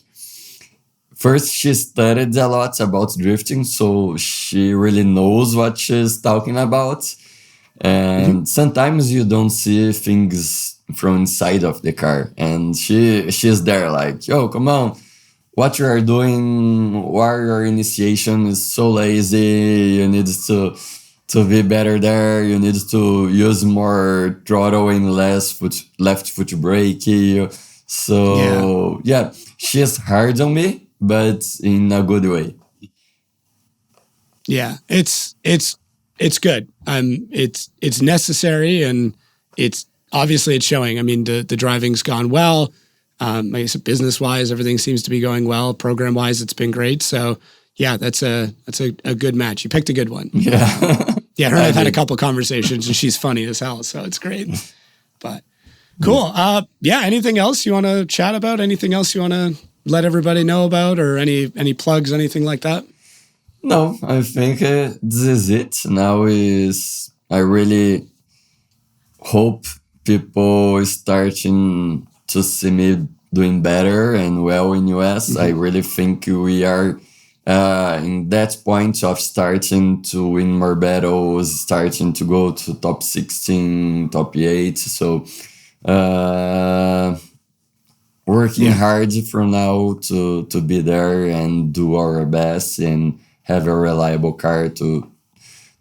first she studied a lot about drifting, so she really knows what she's talking about. And sometimes you don't see things from inside of the car, and she's there like, yo, come on, what you are doing, why your initiation is so lazy, you need to be better there, you need to use more throttle and less left foot brake. So yeah, she's hard on me, but in a good way. Yeah, it's good. It's necessary, and it's obviously it's showing. I mean, the driving's gone well. Like I said, business wise, everything seems to be going well. Program wise, it's been great. So yeah, that's a good match. You picked a good one. Yeah. Yeah, her and I've had a couple conversations, and she's funny as hell, so it's great. But cool. Yeah, anything else you want to chat about? Anything else you want to let everybody know about, or any plugs, anything like that? No, I think this is it. Now I really hope people starting to see me doing better and well in US. I really think we are in that point of starting to win more battles, starting to go to top 16, top 8. So working hard from now to be there and do our best and have a reliable car to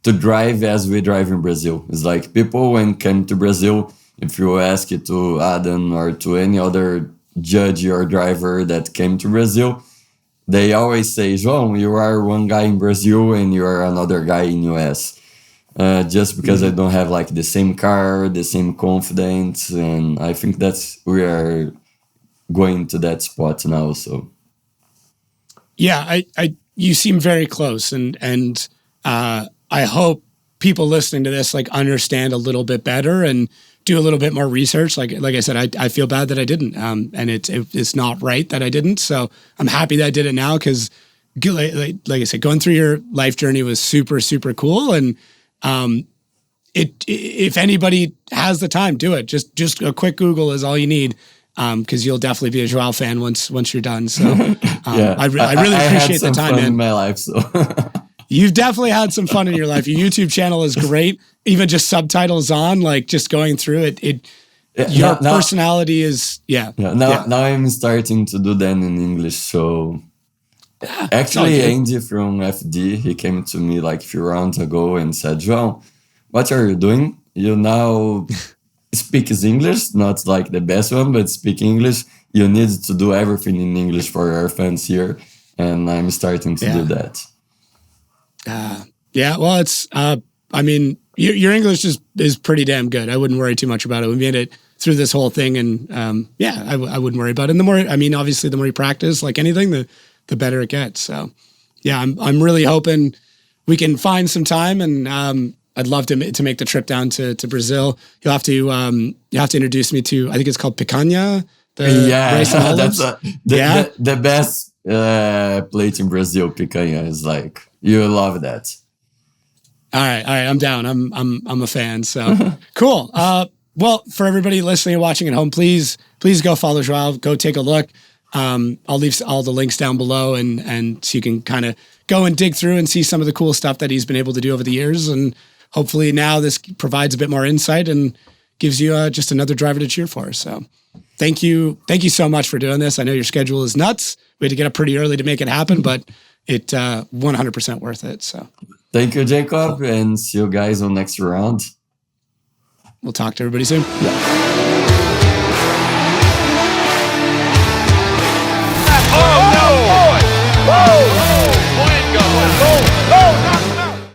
drive as we drive in Brazil. It's like people when came to Brazil, if you ask it to Adam or to any other judge or driver that came to Brazil, they always say, João, you are one guy in Brazil and you are another guy in US. Just because I don't have like the same car, the same confidence. And I think we are going to that spot now. So yeah, you seem very close, and I hope people listening to this like understand a little bit better and do a little bit more research. Like I said, I feel bad that I didn't, and it's not right that I didn't. So I'm happy that I did it now, because like I said, going through your life journey was super, super cool. And if anybody has the time, do it. Just a quick Google is all you need. Because you'll definitely be a Joao fan once you're done. So I really appreciate the time, man. In my life, so you've definitely had some fun in your life. Your YouTube channel is great. Even just subtitles on, like just going through it. Your personality is Now I'm starting to do that in English. So actually, Andy from FD, he came to me like a few rounds ago and said, João, what are you doing? You now speak English, not like the best one, but speak English. You need to do everything in English for our fans here, and I'm starting to do that. Well, it's I mean, your English is pretty damn good. I wouldn't worry too much about it. We made it through this whole thing, and I wouldn't worry about it. And the more, I mean, obviously, the more you practice, like anything, the better it gets. So yeah, I'm really hoping we can find some time, and I'd love to make the trip down to Brazil. You'll have to introduce me to, I think it's called Picanha, racing that's Yeah? the best plate in Brazil. Picanha is like, you love that. All right, I'm down. I'm a fan. So cool. Well, for everybody listening and watching at home, please go follow Joao. Go take a look. I'll leave all the links down below, and so you can kind of go and dig through and see some of the cool stuff that he's been able to do over the years. And hopefully now this provides a bit more insight and gives you just another driver to cheer for. So thank you so much for doing this. I know your schedule is nuts. We had to get up pretty early to make it happen, but it 100% worth it. So thank you, Jacob, and see you guys on next round. We'll talk to everybody soon. Yeah.